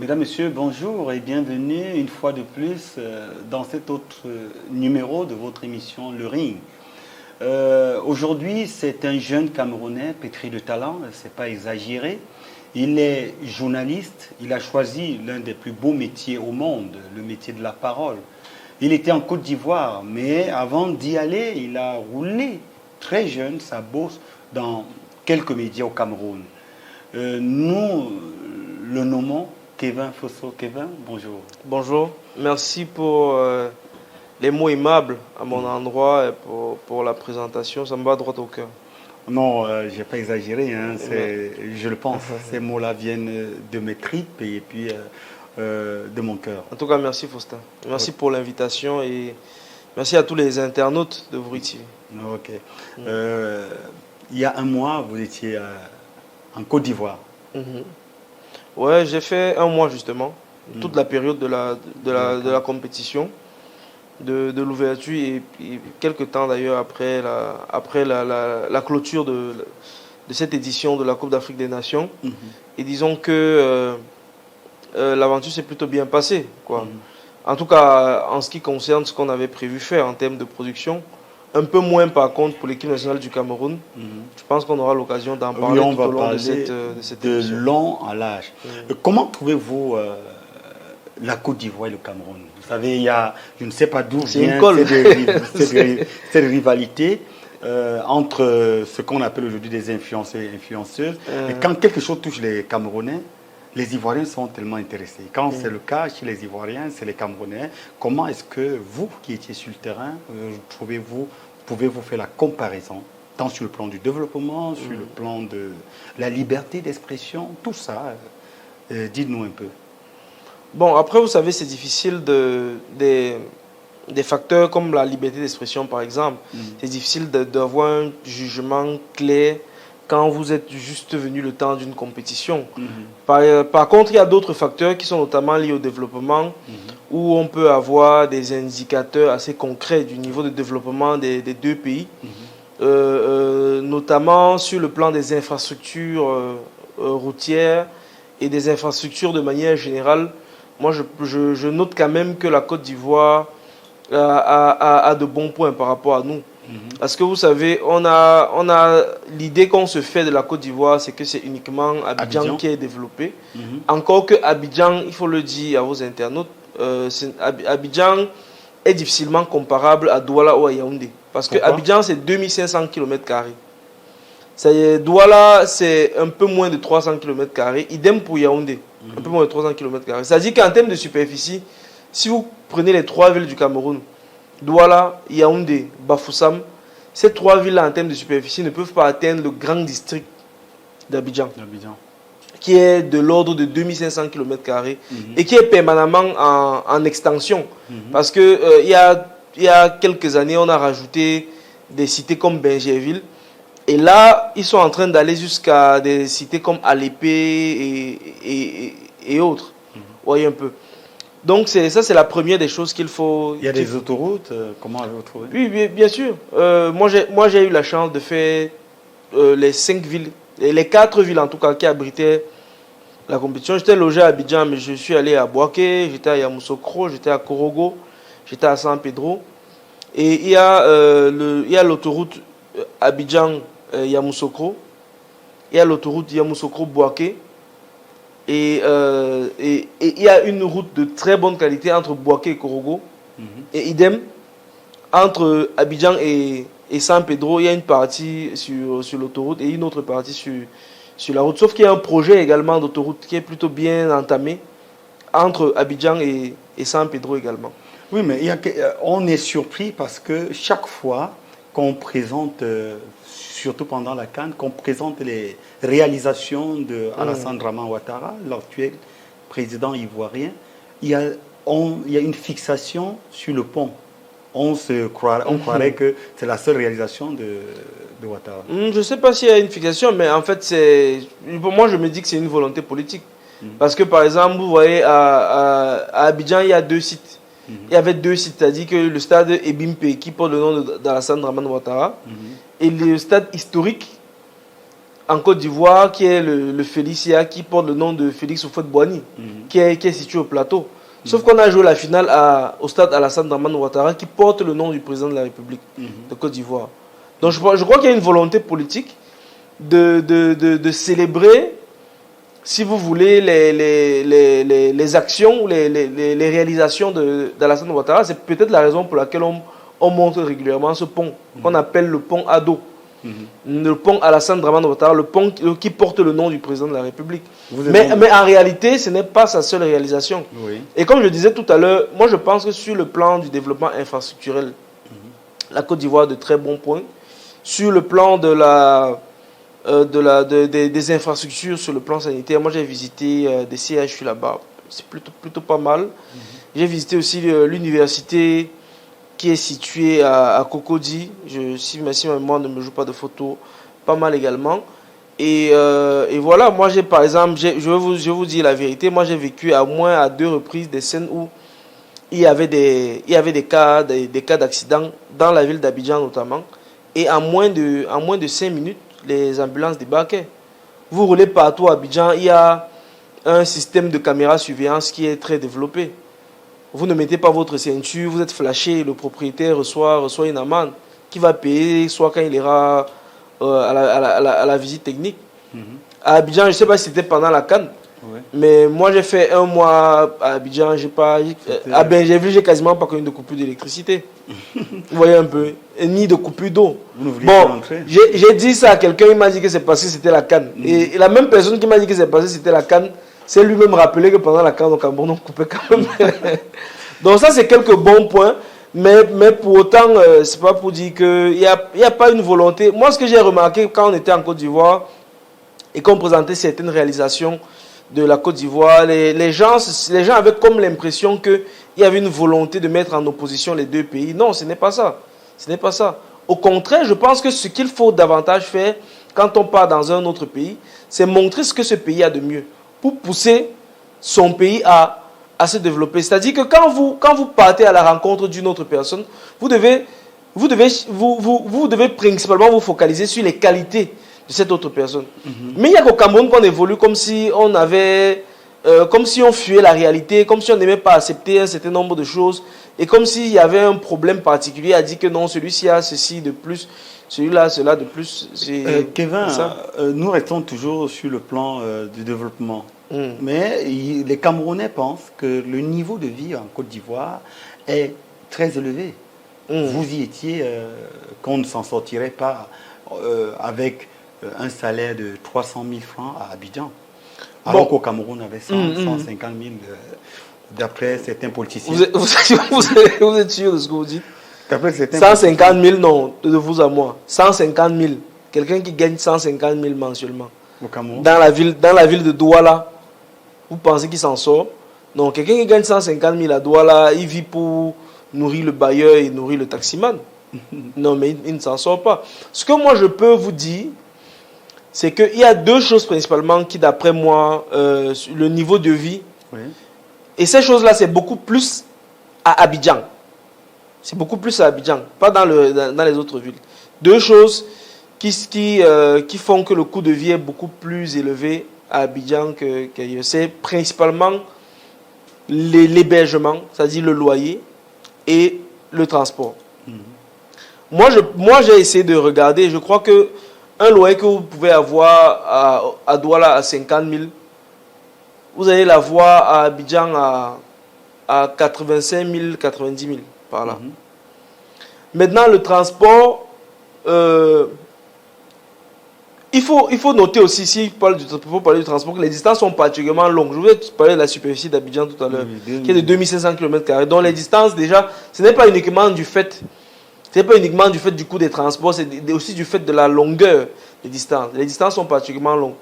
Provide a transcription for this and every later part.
Mesdames, Messieurs, bonjour et bienvenue une fois de plus dans cet autre numéro de votre émission Le Ring. Aujourd'hui, c'est un jeune Camerounais pétri de talent, c'est pas exagéré. Il est journaliste, il a choisi l'un des plus beaux métiers au monde, le métier de la parole. Il était en Côte d'Ivoire, mais avant d'y aller, il a roulé très jeune sa bourse dans quelques médias au Cameroun. Nous le nommons Kevin Fosso. Kevin, bonjour. Bonjour, merci pour les mots aimables à mon endroit et pour la présentation, ça me va droit au cœur. Non, je n'ai pas exagéré, hein, je le pense. Ces mots-là viennent de mes tripes et puis de mon cœur. En tout cas, merci Faustin. Merci pour l'invitation et merci à tous les internautes de Vroui TV. Ok. Il y a un mois, vous étiez en Côte d'Ivoire. Ouais, j'ai fait un mois justement, toute la période de la compétition, de l'ouverture et quelques temps d'ailleurs après la clôture de cette édition de la Coupe d'Afrique des Nations. Et disons que l'aventure s'est plutôt bien passée, quoi. En tout cas, en ce qui concerne ce qu'on avait prévu faire en termes de production, un peu moins par contre pour l'équipe nationale du Cameroun. Je pense qu'on aura l'occasion d'en parler tout au long de cette émission. De long à large. Comment trouvez-vous la Côte d'Ivoire et le Cameroun? Vous savez, il y a, je ne sais pas d'où vient cette rivalité entre ce qu'on appelle aujourd'hui des influenceurs et influenceuses. Et quand quelque chose touche les Camerounais, les Ivoiriens sont tellement intéressés. Quand c'est le cas chez les Ivoiriens, c'est les Camerounais. Comment est-ce que vous, qui étiez sur le terrain, pouvez-vous faire la comparaison, tant sur le plan du développement, sur le plan de la liberté d'expression, tout ça? Dites-nous un peu. Bon, après, vous savez, c'est difficile des facteurs comme la liberté d'expression, par exemple. C'est difficile d'avoir un jugement clair quand vous êtes juste venu le temps d'une compétition. Par contre, il y a d'autres facteurs qui sont notamment liés au développement, où on peut avoir des indicateurs assez concrets du niveau de développement des deux pays, notamment sur le plan des infrastructures routières et des infrastructures de manière générale. Moi, je note quand même que la Côte d'Ivoire a de bons points par rapport à nous. Parce que vous savez, on a l'idée qu'on se fait de la Côte d'Ivoire, c'est que c'est uniquement Abidjan qui est développé. Encore que Abidjan, il faut le dire à vos internautes, Abidjan est difficilement comparable à Douala ou à Yaoundé. Parce que Abidjan, c'est 2500 km². Douala, c'est un peu moins de 300 km². Idem pour Yaoundé, un peu moins de 300 km². C'est-à-dire qu'en termes de superficie, si vous prenez les trois villes du Cameroun, Douala, Yaoundé, Bafoussam, ces trois villes en termes de superficie ne peuvent pas atteindre le grand district d'Abidjan, qui est de l'ordre de 2500 km² et qui est permanemment en extension. Parce que il y a quelques années, on a rajouté des cités comme Benjerville. Et là, ils sont en train d'aller jusqu'à des cités comme Alépé et autres. Vous voyez un peu. Donc ça, c'est la première des choses qu'il faut... Il y a des autoroutes, comment avez-vous trouvé? Oui, bien sûr. Moi, j'ai eu la chance de faire les 5 villes, les 4 villes en tout cas, qui abritaient la compétition. J'étais logé à Abidjan, mais je suis allé à Bouaké, j'étais à Yamoussoukro, j'étais à Korogo, j'étais à San Pedro. Et il y a l'autoroute Abidjan-Yamoussoukro, il y a l'autoroute Yamoussoukro-Bouaké. Et il y a une route de très bonne qualité entre Bouaké et Korogo. Et idem, entre Abidjan et San Pedro, il y a une partie sur l'autoroute et une autre partie sur la route. Sauf qu'il y a un projet également d'autoroute qui est plutôt bien entamé entre Abidjan et San Pedro également. Oui, mais on est surpris parce que chaque fois qu'on présente, surtout pendant la CAN, qu'on présente les réalisations de Alassane Draman Ouattara, l'actuel président ivoirien, il y a une fixation sur le pont. On croirait que c'est la seule réalisation de Ouattara. Je ne sais pas s'il y a une fixation, mais en fait, pour moi, je me dis que c'est une volonté politique. Parce que, par exemple, vous voyez, à Abidjan, il y a 2 sites. Il y avait 2 sites, c'est-à-dire que le stade Ebimpe, qui porte le nom d'Alassane Draman Ouattara, et le stade historique en Côte d'Ivoire, qui est le Félicia, qui porte le nom de Félix Houphouët-Boigny, qui est situé au plateau. Sauf qu'on a joué la finale au stade Alassane Dramane Ouattara, qui porte le nom du président de la République de Côte d'Ivoire. Donc je crois qu'il y a une volonté politique de célébrer, si vous voulez, les actions, les réalisations d'Alassane Ouattara. C'est peut-être la raison pour laquelle on montre régulièrement ce pont, qu'on appelle le pont Ado. Le pont Alassane Dramane Ouattara, le pont qui porte le nom du président de la République. Mais en réalité, ce n'est pas sa seule réalisation. Oui. Et comme je disais tout à l'heure, moi je pense que sur le plan du développement infrastructurel, la Côte d'Ivoire a de très bons points. Sur le plan des infrastructures, sur le plan sanitaire, moi j'ai visité des CHU là-bas, c'est plutôt pas mal. J'ai visité aussi l'université qui est située à Cocody, si ma mémoire ne me joue pas de photos, pas mal également. Et voilà, moi j'ai par exemple, je vais vous dire la vérité, moi j'ai vécu à moins à 2 reprises des scènes où il y avait des cas d'accident dans la ville d'Abidjan notamment, et en moins de 5 minutes, les ambulances débarquaient. Vous roulez partout à Abidjan, il y a un système de caméra surveillance qui est très développé. Vous ne mettez pas votre ceinture, vous êtes flashé, le propriétaire reçoit une amende qui va payer soit quand il ira à la visite technique. À Abidjan, je ne sais pas si c'était pendant la CAN, mais moi j'ai fait 1 mois à Abidjan, j'ai quasiment pas connu de coupure d'électricité. Vous voyez un peu, ni de coupure d'eau. Bon, j'ai dit ça à quelqu'un, il m'a dit que c'est parce que c'était la CAN. Et la même personne qui m'a dit que c'est parce que c'était la CAN, c'est lui-même rappelé que pendant la CAN au Cameroun, on coupait quand même. Donc ça, c'est quelques bons points. Mais pour autant, c'est pas pour dire qu'il n'y a pas une volonté. Moi, ce que j'ai remarqué quand on était en Côte d'Ivoire et qu'on présentait certaines réalisations de la Côte d'Ivoire, les gens avaient comme l'impression qu'il y avait une volonté de mettre en opposition les deux pays. Non, ce n'est pas ça. Ce n'est pas ça. Au contraire, je pense que ce qu'il faut davantage faire quand on part dans un autre pays, c'est montrer ce que ce pays a de mieux pour pousser son pays à se développer. C'est-à-dire que quand vous partez à la rencontre d'une autre personne, vous devez principalement vous focaliser sur les qualités de cette autre personne. Mais il n'y a qu'au Cameroun qu'on évolue comme si on fuyait la réalité, comme si on n'aimait pas accepter un certain nombre de choses, et comme s'il y avait un problème particulier à dire que non, celui-ci a ceci de plus, celui-là, cela de plus. Kevin, nous restons toujours sur le plan du développement. Mais les Camerounais pensent que le niveau de vie en Côte d'Ivoire est très élevé. Vous y étiez, qu'on ne s'en sortirait pas avec un salaire de 300 000 francs à Abidjan. Alors qu'au Cameroun, on avait 150 000, d'après certains politiciens. Vous êtes sûr de ce que vous dites? 150 000, non, de vous à moi. 150 000. Quelqu'un qui gagne 150 000 mensuellement. Au Cameroun. Dans la ville de Douala, vous pensez qu'il s'en sort? Non, quelqu'un qui gagne 150 000 à Douala, il vit pour nourrir le bailleur et nourrir le taximan. Non, mais il ne s'en sort pas. Ce que moi je peux vous dire, c'est qu'il y a 2 choses principalement qui, d'après moi, le niveau de vie, et ces choses-là, c'est beaucoup plus à Abidjan. C'est beaucoup plus à Abidjan, pas dans les autres villes. 2 choses qui font que le coût de vie est beaucoup plus élevé à Abidjan qu'ailleurs. C'est principalement l'hébergement, c'est-à-dire le loyer et le transport. Moi, j'ai essayé de regarder, je crois que un loyer que vous pouvez avoir à Douala à 50 000, vous allez l'avoir à Abidjan à 85 000, 90 000, par là. Maintenant, le transport, il faut noter aussi, s'il faut parler du transport, que les distances sont particulièrement longues. Je vous ai parlé de la superficie d'Abidjan tout à l'heure, qui est de 2500 km². Donc les distances, déjà, ce n'est pas uniquement du fait du coût des transports, c'est aussi du fait de la longueur des distances. Les distances sont particulièrement longues.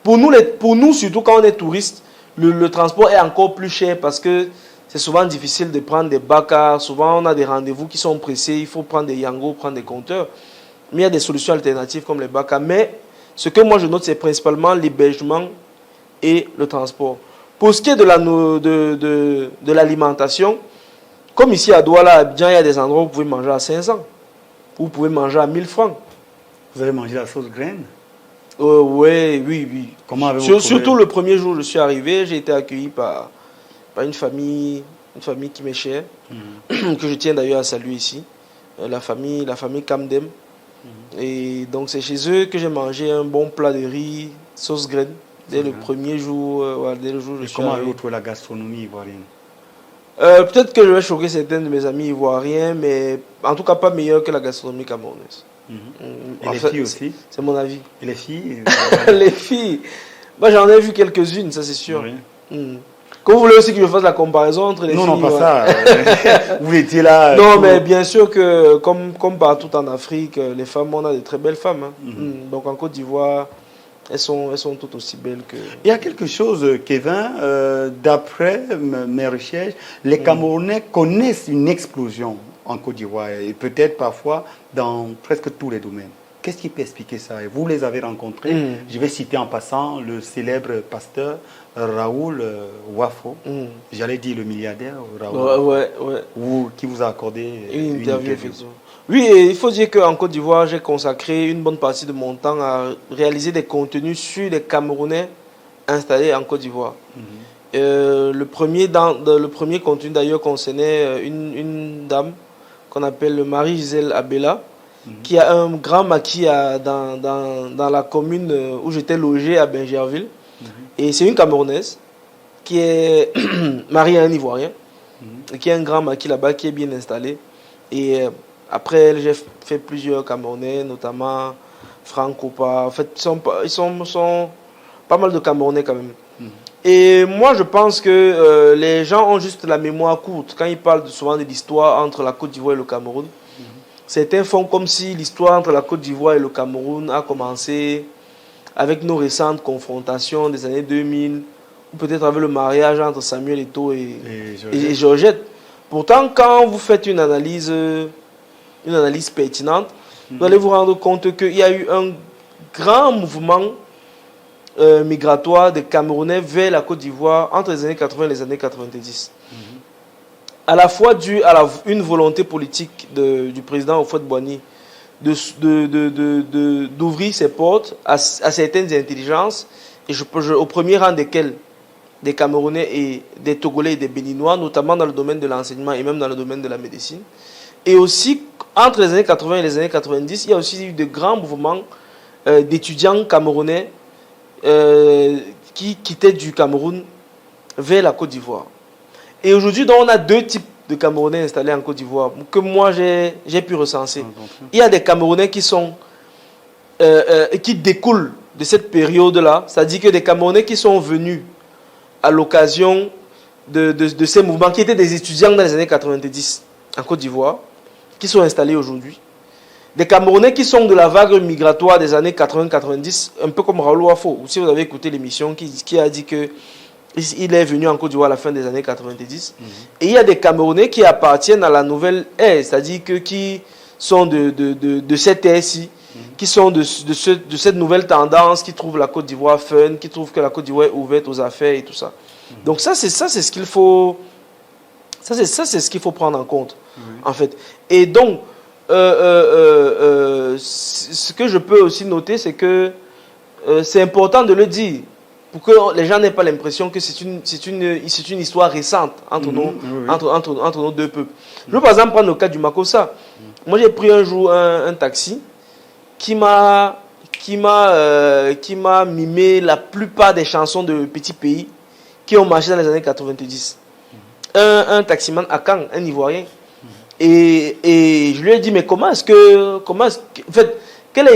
Pour nous, surtout quand on est touriste, le transport est encore plus cher parce que c'est souvent difficile de prendre des bacars. Souvent, on a des rendez-vous qui sont pressés. Il faut prendre des yangos, prendre des compteurs. Mais il y a des solutions alternatives comme les bacars. Mais ce que moi je note, c'est principalement l'hébergement et le transport. Pour ce qui est de l'alimentation, comme ici à Douala, à Abidjan, il y a des endroits où vous pouvez manger à 500. Où vous pouvez manger à 1000 francs. Vous allez manger la sauce graine? Oui. Comment avez-vous trouvé? Surtout le premier jour où je suis arrivé, j'ai été accueilli par une famille qui m'est chère, que je tiens d'ailleurs à saluer ici, la famille Kamdem. Et donc c'est chez eux que j'ai mangé un bon plat de riz, sauce graine, dès le premier jour, dès le jour où je suis comment arrivé. avez-vous trouvé la gastronomie ivoirienne? Peut-être que je vais choquer certains de mes amis ivoiriens, mais en tout cas pas meilleur que la gastronomie camerounaise. Et les filles aussi? C'est mon avis. Et les filles? Les filles, moi j'en ai vu quelques-unes, ça c'est sûr. Oui. Quand vous voulez aussi que je fasse la comparaison entre les filles... Non, pas ça. Vous étiez là... Non, mais bien sûr que, comme partout en Afrique, les femmes, on a de très belles femmes. Hein. Donc en Côte d'Ivoire, elles sont toutes aussi belles que... Il y a quelque chose, Kevin, d'après mes recherches, les Camerounais connaissent une explosion en Côte d'Ivoire, et peut-être parfois dans presque tous les domaines. Qu'est-ce qui peut expliquer ça? Et vous les avez rencontrés. Je vais citer en passant le célèbre pasteur Raoul Wafo. J'allais dire le milliardaire Raoul qui vous a accordé une interview. Effectivement. Oui, et il faut dire qu'en Côte d'Ivoire, j'ai consacré une bonne partie de mon temps à réaliser des contenus sur les Camerounais installés en Côte d'Ivoire. Le premier contenu d'ailleurs concernait une dame qu'on appelle Marie-Gisèle Abella, qui a un grand maquis dans la commune où j'étais logé à Bingerville. Et c'est une Camerounaise qui est mariée à un Ivoirien, et qui a un grand maquis là-bas, qui est bien installé. Et après elle, j'ai fait plusieurs Camerounais, notamment Franck Opa. En fait, ils sont pas mal de Camerounais quand même. Et moi, je pense que les gens ont juste la mémoire courte quand ils parlent souvent de l'histoire entre la Côte d'Ivoire et le Cameroun. Certains font comme si l'histoire entre la Côte d'Ivoire et le Cameroun a commencé avec nos récentes confrontations des années 2000, ou peut-être avec le mariage entre Samuel Eto'o et Georgette. Pourtant, quand vous faites une analyse pertinente, vous allez vous rendre compte qu'il y a eu un grand mouvement migratoire des Camerounais vers la Côte d'Ivoire entre les années 80 et les années 90. À la fois dû à une volonté politique du président Houphouët-Boigny d'ouvrir ses portes à certaines intelligences, et au premier rang desquelles des Camerounais et des Togolais et des Béninois, notamment dans le domaine de l'enseignement et même dans le domaine de la médecine. Et aussi, entre les années 80 et les années 90, il y a aussi eu de grands mouvements d'étudiants camerounais qui quittaient du Cameroun vers la Côte d'Ivoire. Et aujourd'hui, on a deux types de Camerounais installés en Côte d'Ivoire que moi j'ai pu recenser. Il y a des Camerounais qui découlent de cette période-là, c'est-à-dire que des Camerounais qui sont venus à l'occasion de ces mouvements, qui étaient des étudiants dans les années 90 en Côte d'Ivoire, qui sont installés aujourd'hui. Des Camerounais qui sont de la vague migratoire des années 80-90, un peu comme Raoul Wafo. Si vous avez écouté l'émission, qui a dit que il est venu en Côte d'Ivoire à la fin des années 90. Et il y a des Camerounais qui appartiennent à la nouvelle ère, c'est-à-dire qui sont de cette ère-ci, qui sont de cette nouvelle tendance, qui trouvent la Côte d'Ivoire fun, qui trouvent que la Côte d'Ivoire est ouverte aux affaires et tout ça. Donc c'est ce qu'il faut... c'est ce qu'il faut prendre en compte, en fait. Et donc, ce que je peux aussi noter, c'est que c'est important de le dire, pour que les gens n'aient pas l'impression que c'est une histoire récente entre nos deux peuples. Je veux par exemple prendre le cas du Makossa. Moi, j'ai pris un jour un taxi qui m'a mimé la plupart des chansons de Petit Pays qui ont marché dans les années 90. Un taximan à Caen, un Ivoirien. Et je lui ai dit, mais en fait, quelle a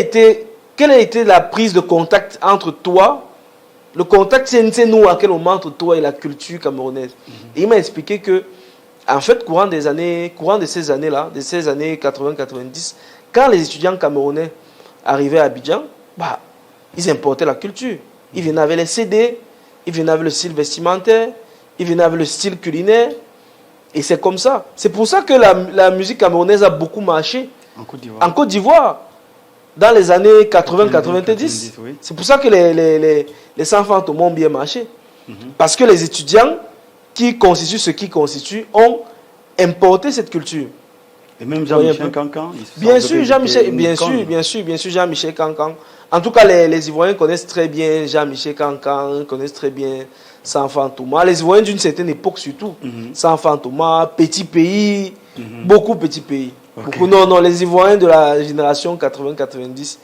été la prise de contact entre toi? Le contact, c'est nous à quel moment entre toi et la culture camerounaise. Et il m'a expliqué que, en fait, courant de ces années-là, de ces années 80-90, quand les étudiants camerounais arrivaient à Abidjan, ils importaient la culture. Ils venaient avec les CD, ils venaient avec le style vestimentaire, ils venaient avec le style culinaire. Et c'est comme ça. C'est pour ça que la musique camerounaise a beaucoup marché en Côte d'Ivoire. Dans les années 80-90. Oui. C'est pour ça que les Sans Fantômes ont bien marché. Parce que les étudiants qui constituent ce qui constitue ont importé cette culture. Et même Jean-Michel Cancan. Bien sûr, Jean-Michel Cancan. En tout cas, les Ivoiriens connaissent très bien Jean-Michel Cancan, connaissent très bien Sanfan Thomas. Les Ivoiriens d'une certaine époque surtout. Sanfan Thomas, Petit Pays, beaucoup Petit Pays. Okay. Beaucoup, non, les Ivoiriens de la génération 80-90,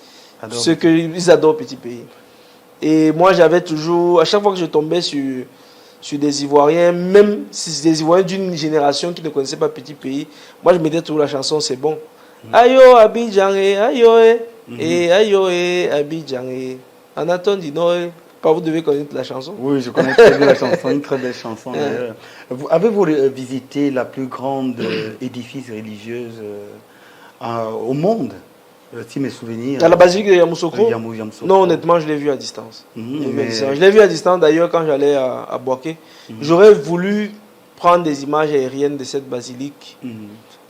ceux qu'ils adorent Petit Pays. Et moi, j'avais toujours, à chaque fois que je tombais sur des Ivoiriens, même si c'est des Ivoiriens d'une génération qui ne connaissaient pas Petit Pays, moi je mettais toujours la chanson C'est bon. Ayo Abidjan, ayo ayo Abidjan. Anaton dit non, pas vous devez connaître la chanson. Oui, je connais très bien la chanson, une très belle chanson d'ailleurs. Avez-vous visité la plus grande édifice religieuse au monde? Si mes souvenirs. À la basilique de Yamoussoukro? Non, honnêtement, je l'ai vu à distance. Je l'ai vu à distance d'ailleurs quand j'allais à Boaké. J'aurais voulu prendre des images aériennes de cette basilique.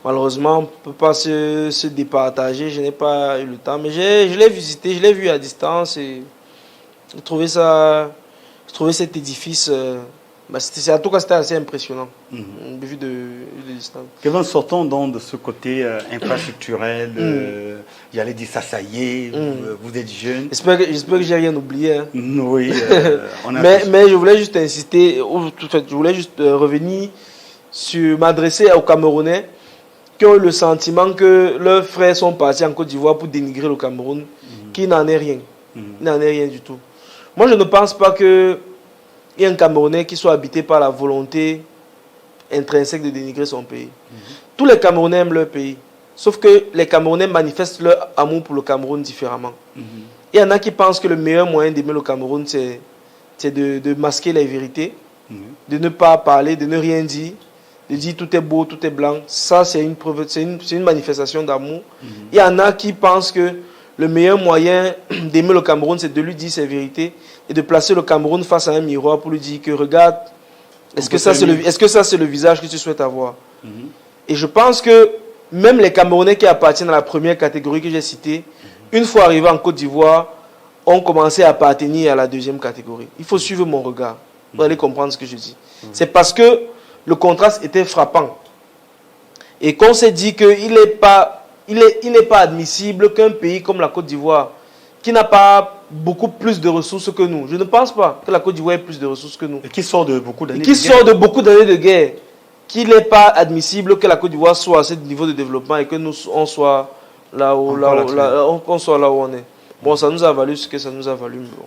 Malheureusement, on ne peut pas se départager, je n'ai pas eu le temps. Mais je l'ai visité, je l'ai vu à distance et j'ai trouvé cet édifice. En tout cas, c'était assez impressionnant, vu de distance. Kevin, sortons donc de ce côté infrastructurel. J'allais dire ça y est, vous êtes jeune. J'espère que j'ai rien oublié. Hein. Oui. Mais je voulais juste insister, je voulais juste revenir sur m'adresser aux Camerounais qui ont eu le sentiment que leurs frères sont partis en Côte d'Ivoire pour dénigrer le Cameroun, qui n'en est rien. Il n'en est rien du tout. Moi, je ne pense pas que il y a un Camerounais qui soit habité par la volonté intrinsèque de dénigrer son pays. Tous les Camerounais aiment leur pays. Sauf que les Camerounais manifestent leur amour pour le Cameroun différemment. Il y en a qui pensent que le meilleur moyen d'aimer le Cameroun, c'est de masquer les vérités, de ne pas parler, de ne rien dire, de dire tout est beau, tout est blanc. Ça, c'est une manifestation d'amour. Il y en a qui pensent que le meilleur moyen d'aimer le Cameroun, c'est de lui dire ses vérités et de placer le Cameroun face à un miroir pour lui dire que regarde, est-ce que ça c'est le visage que tu souhaites avoir? Et je pense que même les Camerounais qui appartiennent à la première catégorie que j'ai citée, une fois arrivés en Côte d'Ivoire, ont commencé à appartenir à la deuxième catégorie. Il faut suivre mon regard. Vous allez comprendre ce que je dis. C'est parce que le contraste était frappant. Et qu'on s'est dit qu'il n'est pas admissible qu'un pays comme la Côte d'Ivoire, qui n'a pas beaucoup plus de ressources que nous, je ne pense pas que la Côte d'Ivoire ait plus de ressources que nous. Et qui sort de beaucoup d'années de guerre. Qu'il n'est pas admissible que la Côte d'Ivoire soit à ce niveau de développement et que nous, on soit là où on est. Bon, ça nous a valu ce que ça nous a valu. Bon.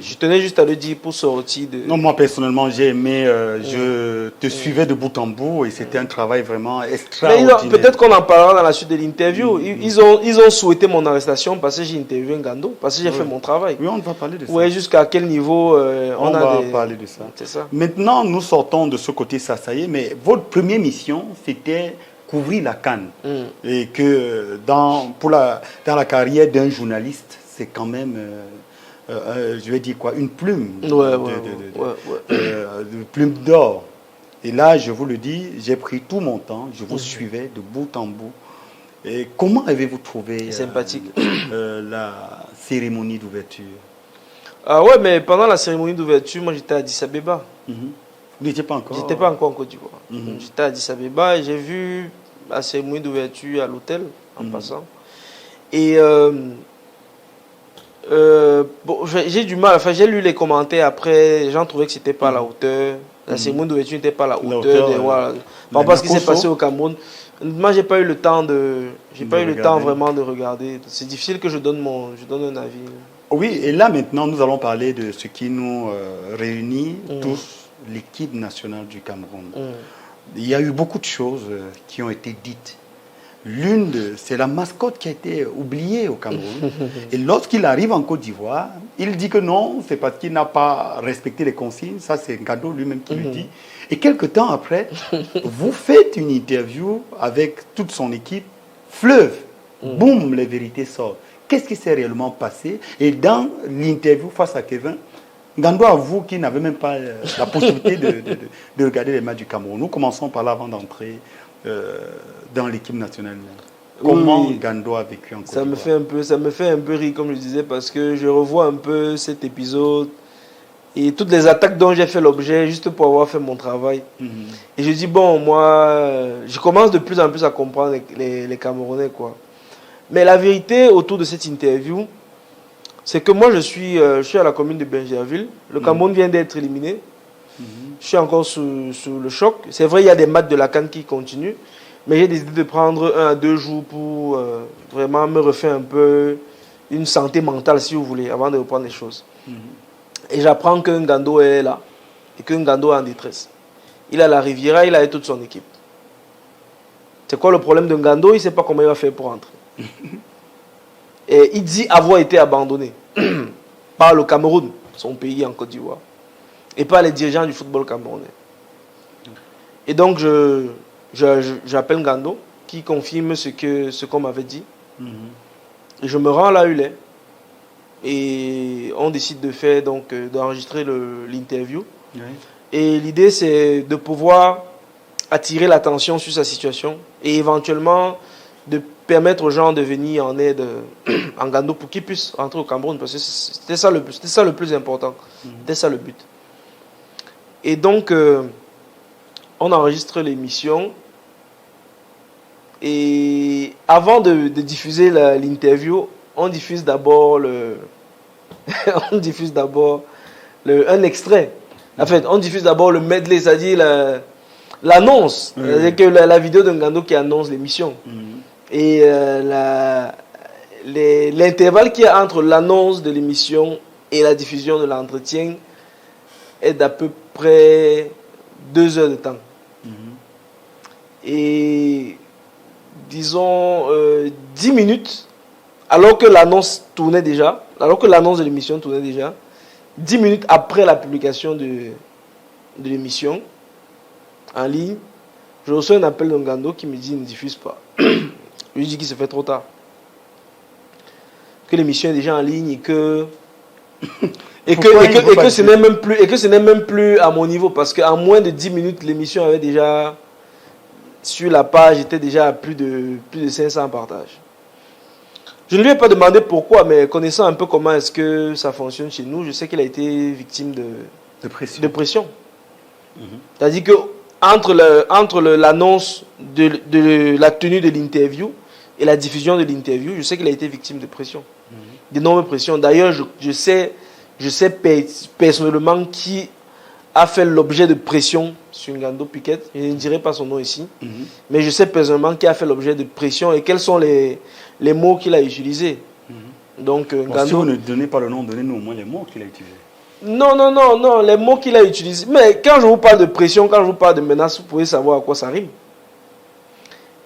Je tenais juste à le dire pour sortir de... Non, moi personnellement, j'ai aimé, je te suivais de bout en bout et c'était un travail vraiment extraordinaire. Peut-être qu'on en parlera dans la suite de l'interview. Ils ont souhaité mon arrestation parce que j'ai interviewé Ngando, parce que j'ai fait mon travail. Oui, on va parler de ça. Oui, jusqu'à quel niveau on va parler de ça. C'est ça. Maintenant, nous sortons de ce côté Sassaye, mais votre première mission, c'était couvrir la CAN. Et que dans la carrière d'un journaliste, c'est quand même... je vais dire quoi, une plume, plume d'or. Et là, je vous le dis, j'ai pris tout mon temps, je vous suivais de bout en bout. Et comment avez-vous trouvé sympathique la cérémonie d'ouverture? Ah ouais, mais pendant la cérémonie d'ouverture, moi j'étais à Addis Abeba. Vous n'étiez pas encore? J'étais pas encore en Côte d'Ivoire. J'étais à Addis Abeba et j'ai vu la cérémonie d'ouverture à l'hôtel, en passant. Et... j'ai du mal, enfin j'ai lu les commentaires après, les gens trouvaient que c'était pas à la hauteur, la cérémonie d'ouverture n'était pas à la hauteur, parce ce qui s'est passé au Cameroun. Moi j'ai pas eu le temps vraiment de regarder. C'est difficile que je donne un avis. Oui, et là maintenant nous allons parler de ce qui nous réunit tous, l'équipe nationale du Cameroun. Il y a eu beaucoup de choses qui ont été dites. C'est la mascotte qui a été oubliée au Cameroun. Et lorsqu'il arrive en Côte d'Ivoire, il dit que non, c'est parce qu'il n'a pas respecté les consignes. Ça, c'est Ngando lui-même qui le dit. Et quelques temps après, vous faites une interview avec toute son équipe. Fleuve, boum, les vérités sortent. Qu'est-ce qui s'est réellement passé? Et dans l'interview face à Kevin, Ngando avoue qu'il n'avait même pas la possibilité de regarder les matchs du Cameroun. Nous commençons par là avant d'entrer dans l'équipe nationale. Comment Ngando a vécu en Côte d'Ivoire? Ça me fait un peu rire, comme je disais, parce que je revois un peu cet épisode Et toutes les attaques dont j'ai fait l'objet, juste pour avoir fait mon travail. Et je dis, bon, moi, je commence de plus en plus à comprendre les Camerounais, quoi. Mais la vérité autour de cette interview, c'est que moi, je suis à la commune de Bingerville. Le Cameroun vient d'être éliminé. Je suis encore sous le choc. C'est vrai, il y a des matchs de la CAN qui continuent. Mais j'ai décidé de prendre 1 à 2 jours pour vraiment me refaire un peu une santé mentale, si vous voulez, avant de reprendre les choses. Et j'apprends que Ngando est là. Et que Ngando est en détresse. Il a la Riviera, il a toute son équipe. C'est quoi le problème de Ngando? Il ne sait pas comment il va faire pour entrer. Et il dit avoir été abandonné par le Cameroun, son pays en Côte d'Ivoire, et par les dirigeants du football camerounais. Et donc j'appelle Ngando, qui confirme ce qu'on m'avait dit. Et je me rends à la Hulay. Et on décide d'enregistrer l'interview. Et l'idée, c'est de pouvoir attirer l'attention sur sa situation et éventuellement de permettre aux gens de venir en aide en Ngando pour qu'ils puissent rentrer au Cameroun, parce que c'était ça le plus important. C'était ça le but. Et donc, on enregistre l'émission. Et avant de diffuser l'interview, on diffuse d'abord un extrait. En fait, on diffuse d'abord le medley, c'est-à-dire l'annonce. C'est-à-dire que la vidéo de Ngando qui annonce l'émission. Et l'intervalle qu'il y a entre l'annonce de l'émission et la diffusion de l'entretien est d'à peu près 2 heures de temps. Et disons 10 minutes, alors que l'annonce de l'émission tournait déjà, 10 minutes après la publication de l'émission en ligne, je reçois un appel de Ngando qui me dit ne diffuse pas. Je lui dis qu'il se fait trop tard. Que l'émission est déjà en ligne et que ce n'est même plus à mon niveau, parce qu'en moins de 10 minutes, l'émission avait déjà, sur la page, était déjà à plus de 500 partages. Je ne lui ai pas demandé pourquoi, mais connaissant un peu comment est-ce que ça fonctionne chez nous, je sais qu'il a été victime de pression. C'est-à-dire que entre l'annonce de la tenue de l'interview et la diffusion de l'interview, je sais qu'il a été victime de pression, d'énormes pressions. D'ailleurs, je sais personnellement qui a fait l'objet de pression sur Ngando Piquet. Je ne dirai pas son nom ici, mais je sais personnellement qui a fait l'objet de pression et quels sont les mots qu'il a utilisés. Donc, Ngando, si vous ne donnez pas le nom, donnez-nous au moins les mots qu'il a utilisés. Non, les mots qu'il a utilisés. Mais quand je vous parle de pression, quand je vous parle de menace, vous pouvez savoir à quoi ça rime.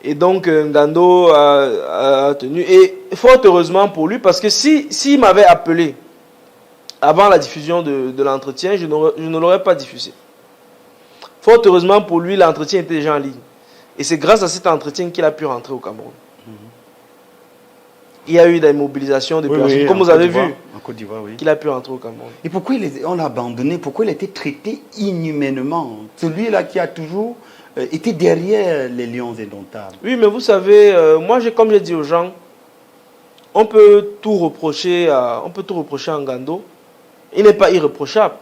Et donc, Ngando a tenu. Et fort heureusement pour lui, parce que s'il m'avait appelé avant la diffusion de l'entretien, je ne l'aurais pas diffusé. Fort heureusement pour lui, l'entretien était déjà en ligne. Et c'est grâce à cet entretien qu'il a pu rentrer au Cameroun. Il y a eu des mobilisations de personnes, comme vous avez vu, en Côte d'Ivoire, qu'il a pu rentrer au Cameroun. Et pourquoi on l'a abandonné? Pourquoi il a été traité inhumainement? Celui-là qui a toujours été derrière les lions indomptables. Oui, mais vous savez, moi, comme j'ai dit aux gens, on peut tout reprocher à Ngando. Il n'est pas irréprochable.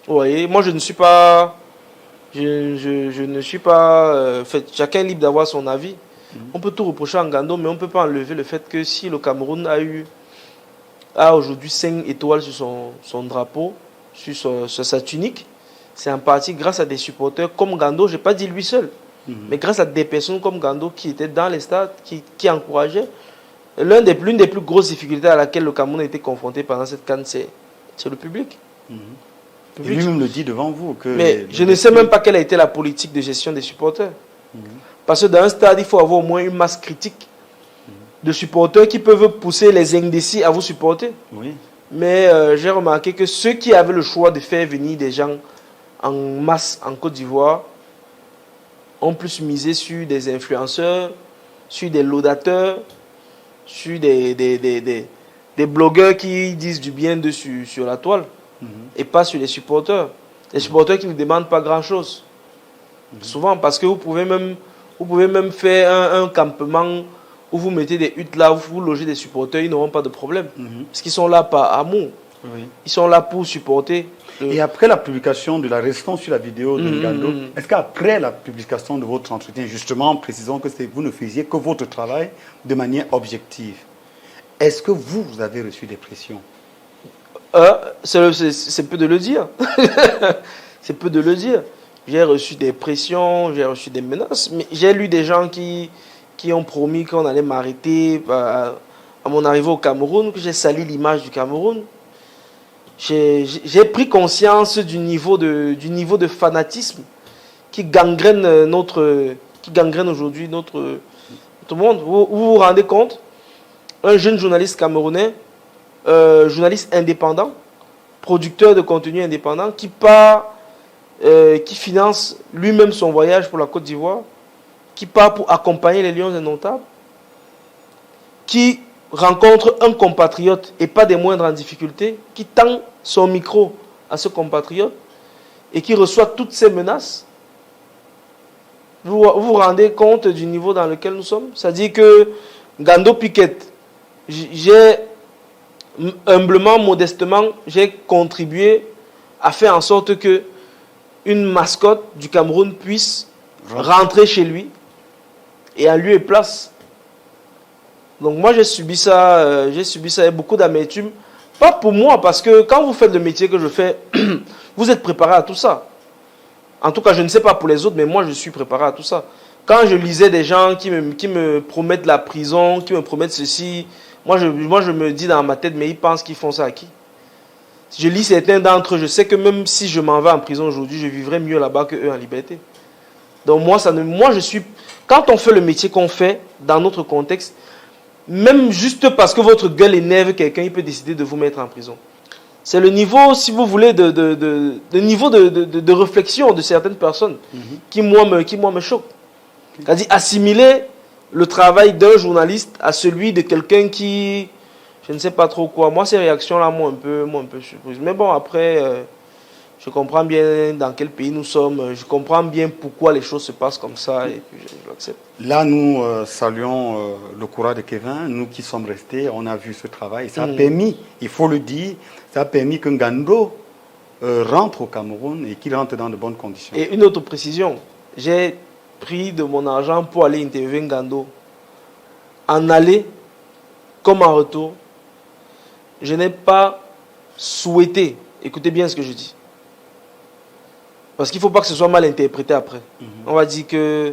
Vous voyez, moi, je ne suis pas... chacun est libre d'avoir son avis. On peut tout reprocher à Ngando, mais on ne peut pas enlever le fait que si le Cameroun a aujourd'hui 5 étoiles sur son drapeau, sur sa tunique, c'est en partie grâce à des supporters comme Ngando. Je n'ai pas dit lui seul, mais grâce à des personnes comme Ngando qui étaient dans les stades, qui encourageaient. L'une des plus grosses difficultés à laquelle le Cameroun a été confronté pendant cette CAN, c'est le public. Et lui-même le dit devant vous. Mais je ne sais même pas quelle a été la politique de gestion des supporters. Parce que dans un stade, il faut avoir au moins une masse critique de supporters qui peuvent pousser les indécis à vous supporter. Mais j'ai remarqué que ceux qui avaient le choix de faire venir des gens en masse en Côte d'Ivoire ont plus misé sur des influenceurs, sur des laudateurs, sur des blogueurs qui disent du bien dessus sur la toile, et pas sur les supporters. Les supporters qui ne demandent pas grand-chose. Souvent, parce que vous pouvez même faire un campement où vous mettez des huttes là, où vous logez des supporters, ils n'auront pas de problème. Parce qu'ils sont là par amour. Oui. Ils sont là pour supporter. Et après la publication de la restons sur la vidéo de Ngando, est-ce qu'après la publication de votre entretien, justement, en précisant que vous ne faisiez que votre travail de manière objective, est-ce que vous avez reçu des pressions? C'est peu de le dire. C'est peu de le dire. J'ai reçu des pressions, j'ai reçu des menaces, mais j'ai lu des gens qui ont promis qu'on allait m'arrêter à mon arrivée au Cameroun, que j'ai sali l'image du Cameroun. J'ai pris conscience du niveau de fanatisme qui gangrène aujourd'hui notre monde. Vous vous rendez compte? Un jeune journaliste camerounais, journaliste indépendant, producteur de contenu indépendant, qui finance lui-même son voyage pour la Côte d'Ivoire, qui part pour accompagner les Lions indomptables, qui rencontre un compatriote et pas des moindres en difficulté, qui tend son micro à ce compatriote et qui reçoit toutes ces menaces. Vous vous rendez compte du niveau dans lequel nous sommes? C'est-à-dire que Ngando Piquet, j'ai humblement, modestement, j'ai contribué à faire en sorte que une mascotte du Cameroun puisse rentrer chez lui et à lieu et place. Donc moi j'ai subi ça avec beaucoup d'amertume. Pas pour moi, parce que quand vous faites le métier que je fais, vous êtes préparé à tout ça. En tout cas, je ne sais pas pour les autres, mais moi je suis préparé à tout ça. Quand je lisais des gens qui me promettent la prison, qui me promettent ceci, moi je me dis dans ma tête, mais ils pensent qu'ils font ça à qui? Je lis certains d'entre eux, je sais que même si je m'en vais en prison aujourd'hui, je vivrai mieux là-bas que eux en liberté. Donc moi je suis... Quand on fait le métier qu'on fait, dans notre contexte, même juste parce que votre gueule énerve quelqu'un, il peut décider de vous mettre en prison. C'est le niveau, si vous voulez, de niveau de réflexion de certaines personnes qui, moi, me choque. C'est-à-dire assimiler le travail d'un journaliste à celui de quelqu'un qui... Je ne sais pas trop quoi. Moi, ces réactions-là m'ont un peu surprise. Mais bon, après, je comprends bien dans quel pays nous sommes. Je comprends bien pourquoi les choses se passent comme ça. Et puis, je l'accepte. Là, nous saluons le courage de Kevin. Nous qui sommes restés, on a vu ce travail. Ça a permis, il faut le dire, ça a permis que Ngando rentre au Cameroun et qu'il rentre dans de bonnes conditions. Et une autre précision. J'ai pris de mon argent pour aller interviewer Ngando. En aller comme en retour. Je n'ai pas souhaité, écoutez bien ce que je dis, parce qu'il ne faut pas que ce soit mal interprété après. On va dire que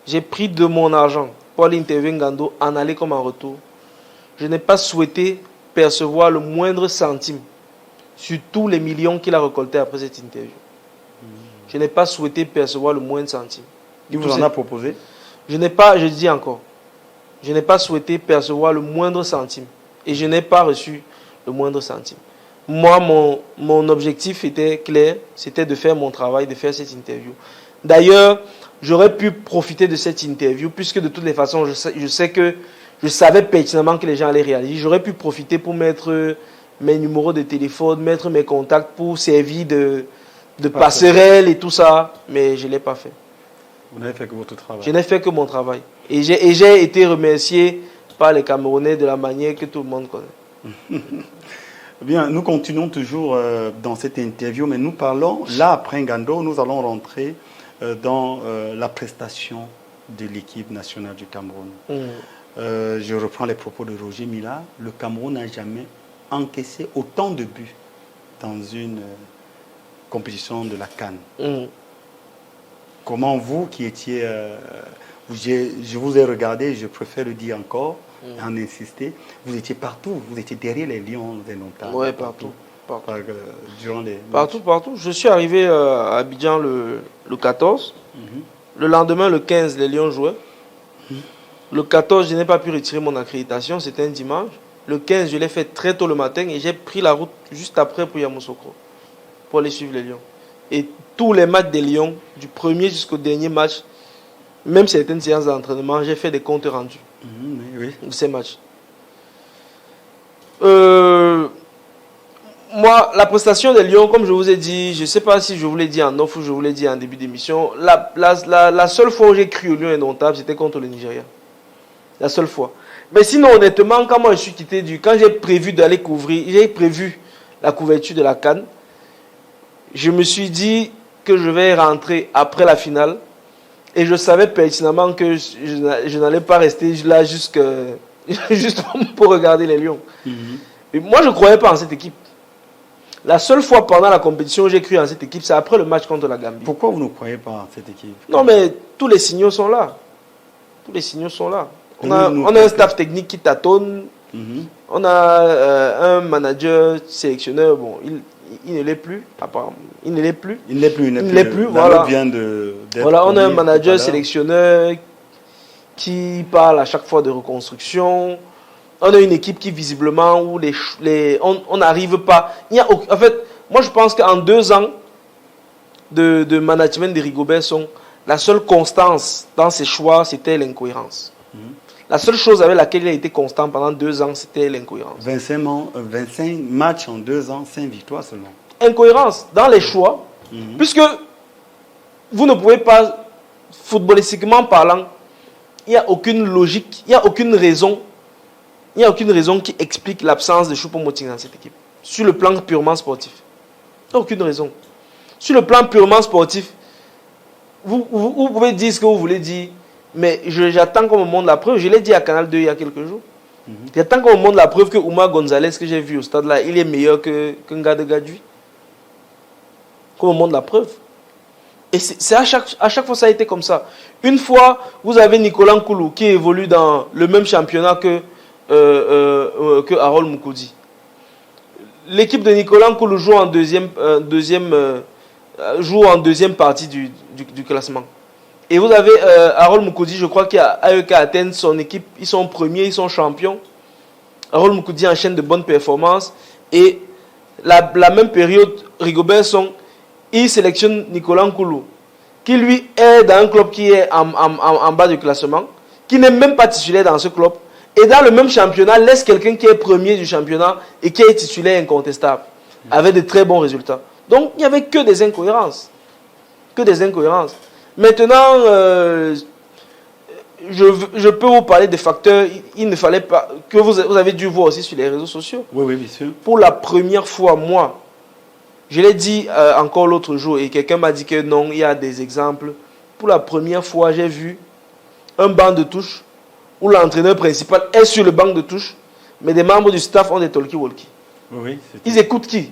j'ai pris de mon argent pour aller interviewer Ngando, en aller comme en retour. Je n'ai pas souhaité percevoir le moindre centime sur tous les millions qu'il a récoltés après cette interview. Je n'ai pas souhaité percevoir le moindre centime. Il vous en a proposé? Je dis encore, je n'ai pas souhaité percevoir le moindre centime. Et je n'ai pas reçu le moindre centime. Moi, mon objectif était clair, c'était de faire mon travail, de faire cette interview. D'ailleurs, j'aurais pu profiter de cette interview, puisque de toutes les façons, je savais pertinemment que les gens allaient réagir. J'aurais pu profiter pour mettre mes numéros de téléphone, mettre mes contacts pour servir de passerelle et tout ça, mais je ne l'ai pas fait. Vous n'avez fait que votre travail? Je n'ai fait que mon travail. Et j'ai été remercié par les Camerounais de la manière que tout le monde connaît. Bien, nous continuons toujours dans cette interview, mais nous parlons, là après Ngando, nous allons rentrer dans la prestation de l'équipe nationale du Cameroun. Je reprends les propos de Roger Mila. Le Cameroun n'a jamais encaissé autant de buts dans une compétition de la CAN. Comment vous qui étiez... je vous ai regardé, je préfère le dire encore, en insister, vous étiez partout, vous étiez derrière les Lions indomptables. Oui, partout. Durant les partout. Je suis arrivé à Abidjan le 14. Le lendemain, le 15, les Lions jouaient. Le 14, je n'ai pas pu retirer mon accréditation, c'était un dimanche. Le 15, je l'ai fait très tôt le matin et j'ai pris la route juste après pour Yamoussoukro, pour aller suivre les Lions. Et tous les matchs des Lions, du premier jusqu'au dernier match, même certaines séances d'entraînement, j'ai fait des comptes rendus de ces matchs. Moi, la prestation des Lions, comme je vous ai dit, je ne sais pas si je vous l'ai dit en off ou je vous l'ai dit en début d'émission, la seule fois où j'ai cru aux Lions indomptables, c'était contre le Nigeria. La seule fois. Mais sinon, honnêtement, quand moi je suis quitté quand j'ai prévu d'aller couvrir, j'ai prévu la couverture de la CAN, je me suis dit que je vais rentrer après la finale. Et je savais pertinemment que je n'allais pas rester là juste pour regarder les Lions. Et moi, je ne croyais pas en cette équipe. La seule fois pendant la compétition où j'ai cru en cette équipe, c'est après le match contre la Gambie. Pourquoi vous ne croyez pas en cette équipe? Non, mais tous les signaux sont là. Tous les signaux sont là. On a un staff technique qui tâtonne. On a un manager sélectionneur. Bon, il ne l'est plus, apparemment. Il ne l'est plus. Il ne l'est plus. Voilà. Voilà, on a un manager sélectionneur qui parle à chaque fois de reconstruction. On a une équipe qui visiblement où on n'arrive pas. En fait, moi je pense qu'en 2 ans de management de Rigobert Song, la seule constance dans ses choix, c'était l'incohérence. La seule chose avec laquelle il a été constant pendant 2 ans, c'était l'incohérence. 25 matchs en 2 ans, 5 victoires seulement. Incohérence dans les choix, puisque vous ne pouvez pas, footballistiquement parlant, il n'y a aucune logique, il n'y a aucune raison. Il n'y a aucune raison qui explique l'absence de Choupo-Moting dans cette équipe. Sur le plan purement sportif. Il n'y a aucune raison. Sur le plan purement sportif, vous pouvez dire ce que vous voulez dire, mais j'attends qu'on me montre la preuve. Je l'ai dit à Canal 2 il y a quelques jours. J'attends qu'on me montre la preuve que Oumar Gonzalez, que j'ai vu au stade là, il est meilleur qu'un gars de Gadui. Qu'on me montre la preuve. Et c'est à chaque fois ça a été comme ça. Une fois, vous avez Nicolas Nkoulou qui évolue dans le même championnat que Harold Moukoudi. L'équipe de Nicolas Nkoulou joue en deuxième partie du classement. Et vous avez Harold Moukoudi, je crois qu'à AEK Athènes, son équipe, ils sont premiers, ils sont champions. Harold Moukoudi enchaîne de bonnes performances. Et la même période, Rigobert Song, il sélectionne Nicolas Nkoulou, qui lui est dans un club qui est en bas du classement, qui n'est même pas titulaire dans ce club. Et dans le même championnat, laisse quelqu'un qui est premier du championnat et qui est titulaire incontestable, avec de très bons résultats. Donc, il n'y avait que des incohérences. Que des incohérences. Maintenant, je peux vous parler des facteurs. Il ne fallait pas, que vous avez dû voir aussi sur les réseaux sociaux. Oui, bien sûr. Pour la première fois, moi, je l'ai dit encore l'autre jour, et quelqu'un m'a dit que non, il y a des exemples. Pour la première fois, j'ai vu un banc de touche où l'entraîneur principal est sur le banc de touche, mais des membres du staff ont des talkie-walkie. Oui, ils écoutent qui?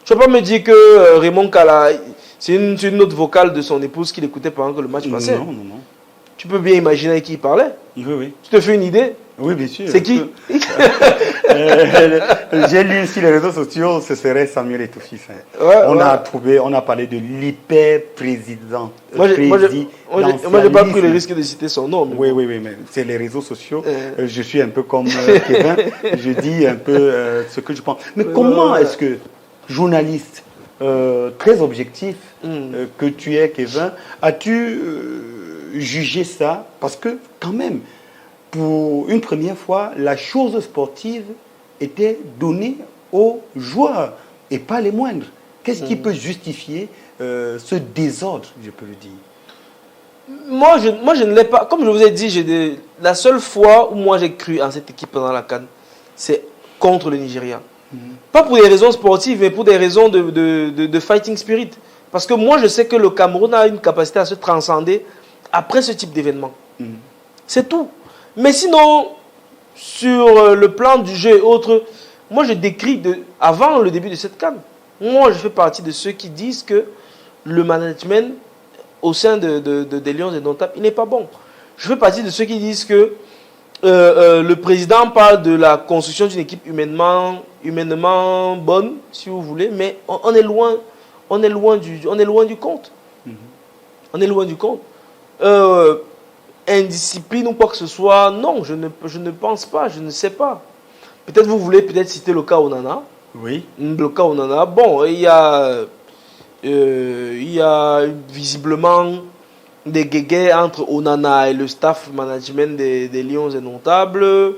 Tu ne vas pas me dire que Raymond Kala, c'est une note vocale de son épouse qu'il écoutait pendant que le match passait. Non. Tu peux bien imaginer avec qui il parlait. Oui. Tu te fais une idée? Oui, bien sûr. C'est qui? J'ai lu sur les réseaux sociaux, ce serait Samuel Eto'o-Fils. On a parlé de l'hyper-président. Moi, j'ai pas pris le risque de citer son nom. Oui, mais c'est les réseaux sociaux. Je suis un peu comme Kevin. Je dis un peu ce que je pense. Mais comment est-ce que, journaliste très objectif que tu es, Kevin, as-tu jugé ça? Parce que, quand même, pour une première fois, la chose sportive était donnée aux joueurs et pas les moindres. Qu'est-ce qui peut justifier ce désordre, je peux le dire? Moi, je ne l'ai pas. Comme je vous ai dit, la seule fois où moi j'ai cru en cette équipe pendant la CAN, c'est contre le Nigeria. Pas pour des raisons sportives, mais pour des raisons de fighting spirit. Parce que moi, je sais que le Cameroun a une capacité à se transcender après ce type d'événement. C'est tout. Mais sinon, sur le plan du jeu et autres, moi je décris avant le début de cette CAN. Moi je fais partie de ceux qui disent que le management au sein des Lions indomptables, il n'est pas bon. Je fais partie de ceux qui disent que le président parle de la construction d'une équipe humainement bonne, si vous voulez, mais on est loin du compte. On est loin du compte. Indiscipline ou quoi que ce soit, non, je ne pense pas, je ne sais pas. Peut-être vous voulez citer le cas Onana. Oui. Le cas Onana. Bon, il y a visiblement des guéguerres entre Onana et le staff management des Lions indomptables.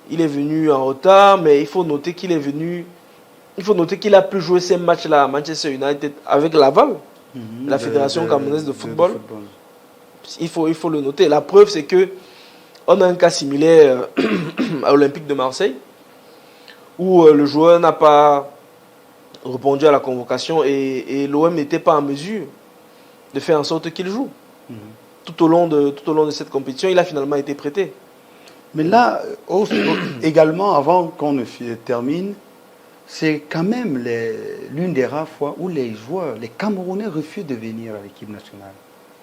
Il est venu en retard, mais il faut noter qu'il a pu jouer ces matchs-là à Manchester United avec Laval, la Fédération camerounaise de football. Il faut le noter. La preuve, c'est que on a un cas similaire à l'Olympique de Marseille, où le joueur n'a pas répondu à la convocation et l'OM n'était pas en mesure de faire en sorte qu'il joue. Tout au long de cette compétition, il a finalement été prêté. Mais là, également, avant qu'on ne termine, c'est quand même l'une des rares fois où les joueurs, les Camerounais refusent de venir à l'équipe nationale,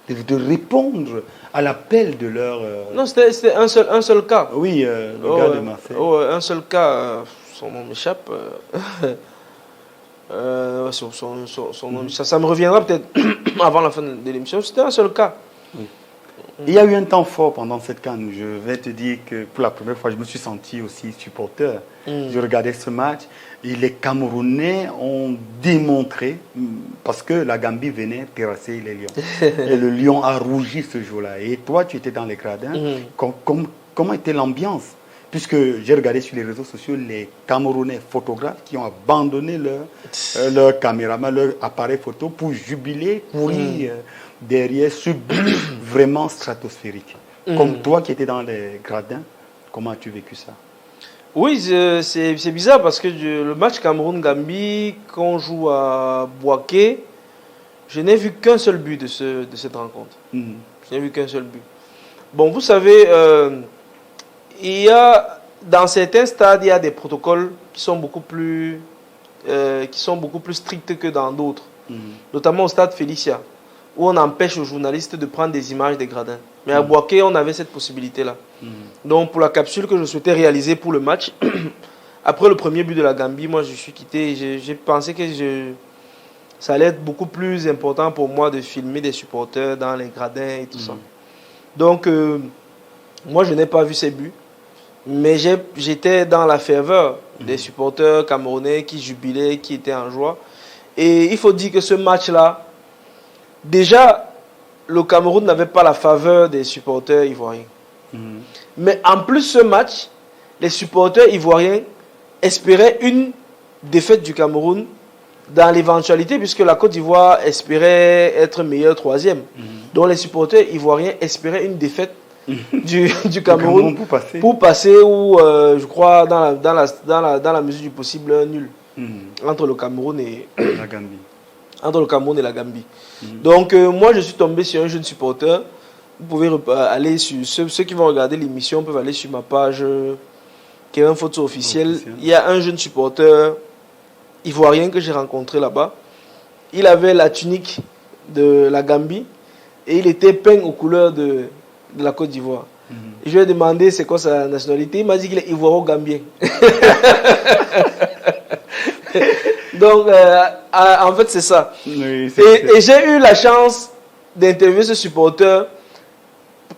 de répondre à l'appel de leur... Non, c'était un seul cas. Oui, le gars de Marseille. Un seul cas, son nom m'échappe. Son nom, ça me reviendra peut-être avant la fin de l'émission. C'était un seul cas. Oui. Il y a eu un temps fort pendant cette CAN. Je vais te dire que pour la première fois, je me suis senti aussi supporter. Je regardais ce match et les Camerounais ont démontré, parce que la Gambie venait terrasser les Lions. Et le Lion a rougi ce jour-là. Et toi, tu étais dans les gradins. Comment était l'ambiance? Puisque j'ai regardé sur les réseaux sociaux les Camerounais photographes qui ont abandonné leur caméraman, leur appareil photo pour jubiler, courir derrière ce but vraiment stratosphérique. Comme toi qui étais dans les gradins, comment as-tu vécu ça? Oui, c'est bizarre parce que le match Cameroun-Gambie, quand on joue à Bouaké, je n'ai vu qu'un seul but de cette rencontre. Je n'ai vu qu'un seul but. Bon, vous savez... il y a, dans certains stades, il y a des protocoles qui sont beaucoup plus stricts que dans d'autres. Notamment au stade Félicia, où on empêche aux journalistes de prendre des images des gradins. Mais à Bouaké, on avait cette possibilité-là. Donc, pour la capsule que je souhaitais réaliser pour le match, après le premier but de la Gambie, moi, je suis quitté. J'ai pensé que ça allait être beaucoup plus important pour moi de filmer des supporters dans les gradins et tout ça. Donc, moi, je n'ai pas vu ces buts. Mais j'étais dans la ferveur des supporters camerounais qui jubilaient, qui étaient en joie. Et il faut dire que ce match-là, déjà, le Cameroun n'avait pas la faveur des supporters ivoiriens. Mais en plus, ce match, les supporters ivoiriens espéraient une défaite du Cameroun dans l'éventualité, puisque la Côte d'Ivoire espérait être meilleure troisième. Donc les supporters ivoiriens espéraient une défaite du Cameroun pour passer ou je crois dans la mesure du possible un nul entre le Cameroun et la Gambie. Entre le Cameroun et la Gambie. Donc moi je suis tombé sur un jeune supporter. Vous pouvez aller sur ceux qui vont regarder l'émission peuvent aller sur ma page qui est une photo officielle. Il y a un jeune supporter ivoirien que j'ai rencontré là-bas. Il avait la tunique de la Gambie et il était peint aux couleurs de la Côte d'Ivoire. Je lui ai demandé c'est quoi sa nationalité. Il m'a dit qu'il est ivoiro-gambien. Donc, en fait, c'est ça. Oui, et j'ai eu la chance d'interviewer ce supporter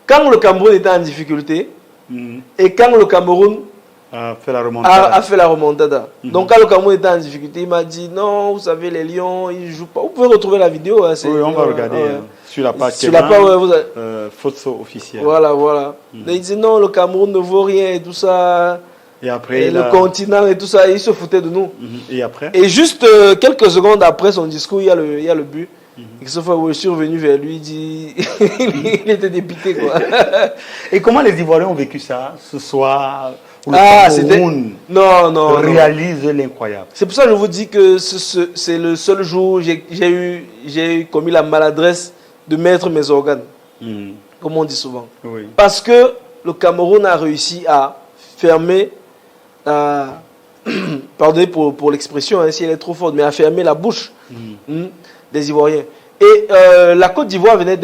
quand le Cameroun était en difficulté et quand le Cameroun a fait la remontada. Donc, quand le Cameroun était en difficulté, il m'a dit non, vous savez, les Lions, ils ne jouent pas. Vous pouvez retrouver la vidéo. Hein, oui, on va regarder sur la page. Photo officielle. Voilà. Il dit non, le Cameroun ne vaut rien et tout ça. Et après, le continent et tout ça, il se foutait de nous. Et après? Et juste quelques secondes après son discours, il y a le but. Et cette fois, je suis revenu vers lui, il dit, il était dépité quoi. Et comment les Ivoiriens ont vécu ça ce soir? Cameroun réalise l'incroyable. C'est pour ça que je vous dis que c'est le seul jour où j'ai commis la maladresse de mettre mes organes, comme on dit souvent. Oui. Parce que le Cameroun a réussi à fermer, pardonnez pour l'expression, hein, si elle est trop forte, mais à fermer la bouche des Ivoiriens. Et la Côte d'Ivoire venait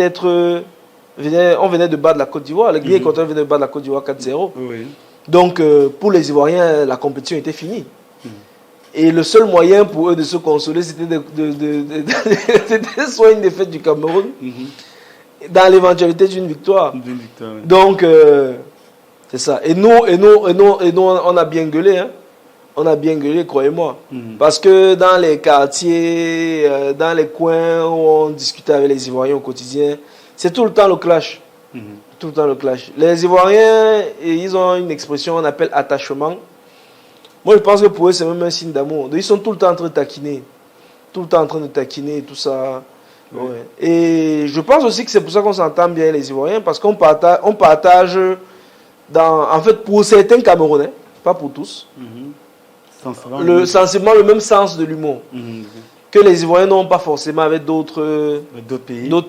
on venait de battre la Côte d'Ivoire, le Guinée équatoriale venait de battre la Côte d'Ivoire 4-0. Oui. Donc, pour les Ivoiriens, la compétition était finie. Et le seul moyen pour eux de se consoler, c'était soit une défaite du Cameroun, dans l'éventualité d'une victoire. Oui. Donc, c'est ça. Et nous, on a bien gueulé. Hein. On a bien gueulé, croyez-moi. Parce que dans les quartiers, dans les coins où on discutait avec les Ivoiriens au quotidien, c'est tout le temps le clash. Tout le temps le clash. Les Ivoiriens, ils ont une expression qu'on appelle attachement. Moi, je pense que pour eux, c'est même un signe d'amour. Ils sont tout le temps en train de taquiner. Tout le temps en train de taquiner, tout ça. Oui. Ouais. Et je pense aussi que c'est pour ça qu'on s'entend bien, les Ivoiriens, parce qu'on partage, en fait, pour certains Camerounais, pas pour tous, sensiblement le même sens de l'humour. Que les Ivoiriens n'ont pas forcément avec d'autres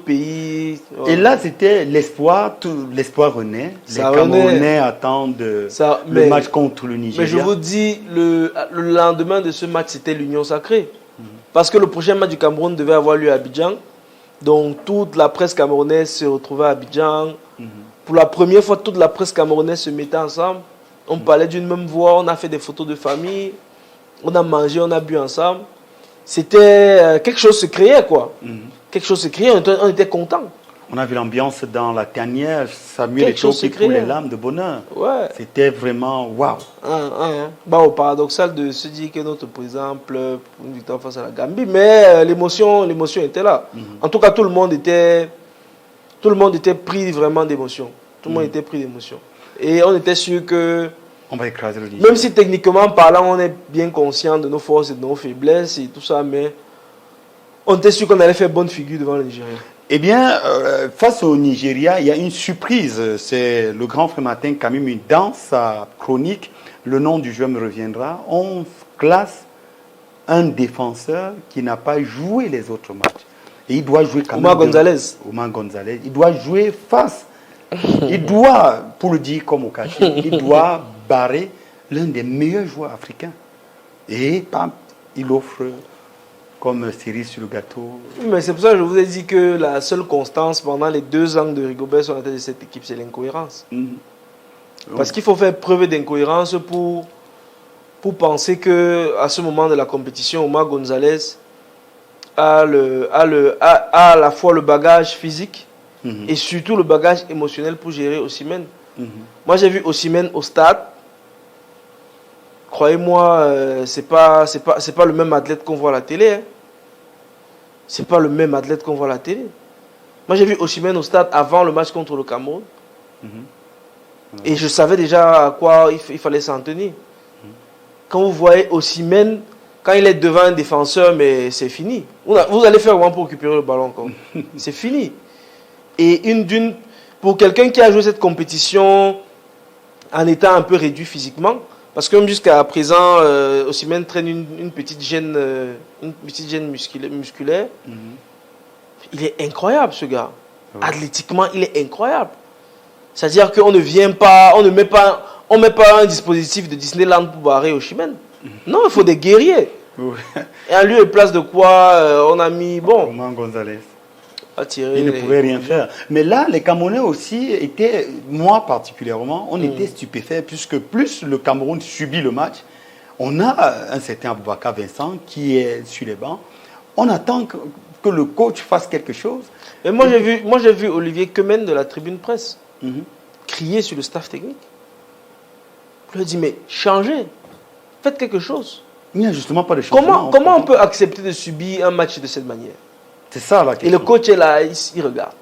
pays. Et là, c'était l'espoir, l'espoir renaît. Les Camerounais attendent le match contre le Nigeria. Mais je vous dis, le lendemain de ce match, c'était l'union sacrée. Parce que le prochain match du Cameroun devait avoir lieu à Abidjan. Donc toute la presse camerounaise se retrouvait à Abidjan. Pour la première fois, toute la presse camerounaise se mettait ensemble. On parlait d'une même voix, on a fait des photos de famille, on a mangé, on a bu ensemble. C'était quelque chose se créait, quoi. Quelque chose se créait, on était contents. On a vu l'ambiance dans la tanière, Samuel Eto'o pour les larmes de bonheur. Ouais. C'était vraiment waouh. Au paradoxal de se dire que notre président pleure pour une victoire face à la Gambie, mais l'émotion était là. En tout cas, tout le monde était pris vraiment d'émotion. Tout le monde était pris d'émotion. Et on était sûr que on va écraser le Nigeria. Même si techniquement parlant, on est bien conscient de nos forces et de nos faiblesses et tout ça, mais on était sûr qu'on allait faire bonne figure devant le Nigeria. Eh bien, face au Nigeria, il y a une surprise. C'est le grand frère Martin qui a mis dans sa chronique. Le nom du joueur me reviendra. On classe un défenseur qui n'a pas joué les autres matchs. Et il doit jouer quand même. Omar Gonzalez. Il doit jouer face. Il doit, pour le dire comme au cachet, il doit barrer l'un des meilleurs joueurs africains. Et bam, il offre comme cerise sur le gâteau. Mais c'est pour ça que je vous ai dit que la seule constance pendant les 2 ans de Rigobert sur la tête de cette équipe, c'est l'incohérence. Parce qu'il faut faire preuve d'incohérence pour penser qu'à ce moment de la compétition, Omar Gonzalez a à la fois le bagage physique et surtout le bagage émotionnel pour gérer Osimhen. Moi, j'ai vu Osimhen au stade. Croyez-moi, c'est pas le même athlète qu'on voit à la télé. Hein. C'est pas le même athlète qu'on voit à la télé. Moi, j'ai vu Osimhen au stade avant le match contre le Cameroun. Et je savais déjà à quoi il fallait s'en tenir. Quand vous voyez Osimhen, quand il est devant un défenseur, mais c'est fini. Vous allez faire comment pour récupérer le ballon encore. C'est fini. Et pour quelqu'un qui a joué cette compétition en étant un peu réduit physiquement, parce que même jusqu'à présent, Osimhen traîne une petite gêne musculaire. Il est incroyable, ce gars. Athlétiquement, il est incroyable. C'est-à-dire qu'on ne met pas un dispositif de Disneyland pour barrer Osimhen. Non, il faut des guerriers. Et à lieu et place de quoi on a mis Omar Gonzalez. Il ne pouvait rien faire. Mais là, les Camerounais aussi étaient, moi particulièrement, on était stupéfaits puisque plus le Cameroun subit le match, on a un certain Aboubacar Vincent qui est sur les bancs. On attend que le coach fasse quelque chose. Et moi, j'ai vu Olivier Kemen de la tribune presse crier sur le staff technique. Je lui ai dit, mais changez, faites quelque chose. Il n'y a justement pas de changement. Comment on peut accepter de subir un match de cette manière? C'est ça la question. Et le coach est là, il regarde.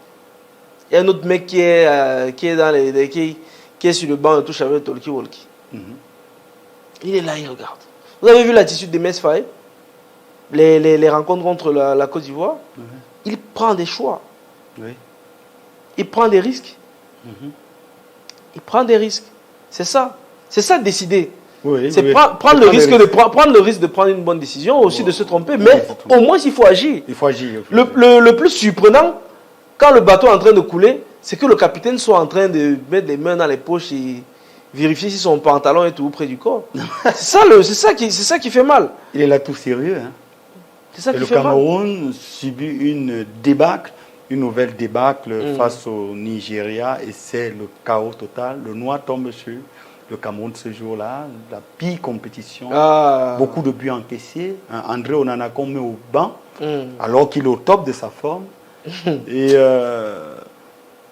Il y a un autre mec qui est sur le banc de touche avec Tolki Wolki. Il est là, il regarde. Vous avez vu l'attitude de Mesfaye, les rencontres contre la Côte d'Ivoire. Il prend des choix. Il prend des risques. Il prend des risques. C'est ça. C'est ça décider. C'est prendre le risque de prendre une bonne décision, aussi de se tromper, mais au moins il faut agir. Il faut agir. Le plus surprenant, quand le bateau est en train de couler, c'est que le capitaine soit en train de mettre les mains dans les poches et vérifier si son pantalon est tout près du corps. C'est ça qui fait mal. Il est là tout sérieux. Hein. C'est ça qui fait mal. Le Cameroun subit une nouvelle débâcle face au Nigeria et c'est le chaos total. Le noir tombe sur le Cameroun ce jour-là, la pire compétition, beaucoup de buts encaissés. André Onana qu'on met au banc, alors qu'il est au top de sa forme. Et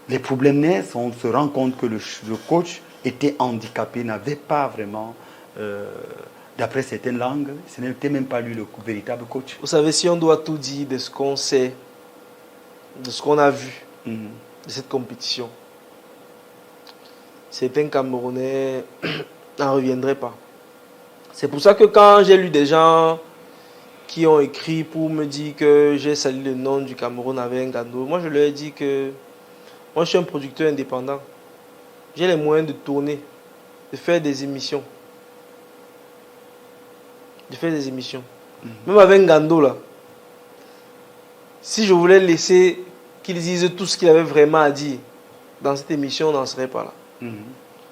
les problèmes naissent, on se rend compte que le coach était handicapé, n'avait pas vraiment, d'après certaines langues, ce n'était même pas lui le véritable coach. Vous savez, si on doit tout dire de ce qu'on sait, de ce qu'on a vu de cette compétition, certains Camerounais n'en reviendraient pas. C'est pour ça que quand j'ai lu des gens qui ont écrit pour me dire que j'ai sali le nom du Cameroun avec un gando, moi je leur ai dit que moi je suis un producteur indépendant. J'ai les moyens de tourner, de faire des émissions. de faire des émissions. Même avec Ngando, là, si je voulais laisser qu'il dise tout ce qu'il avait vraiment à dire dans cette émission, on n'en serait pas là. Vous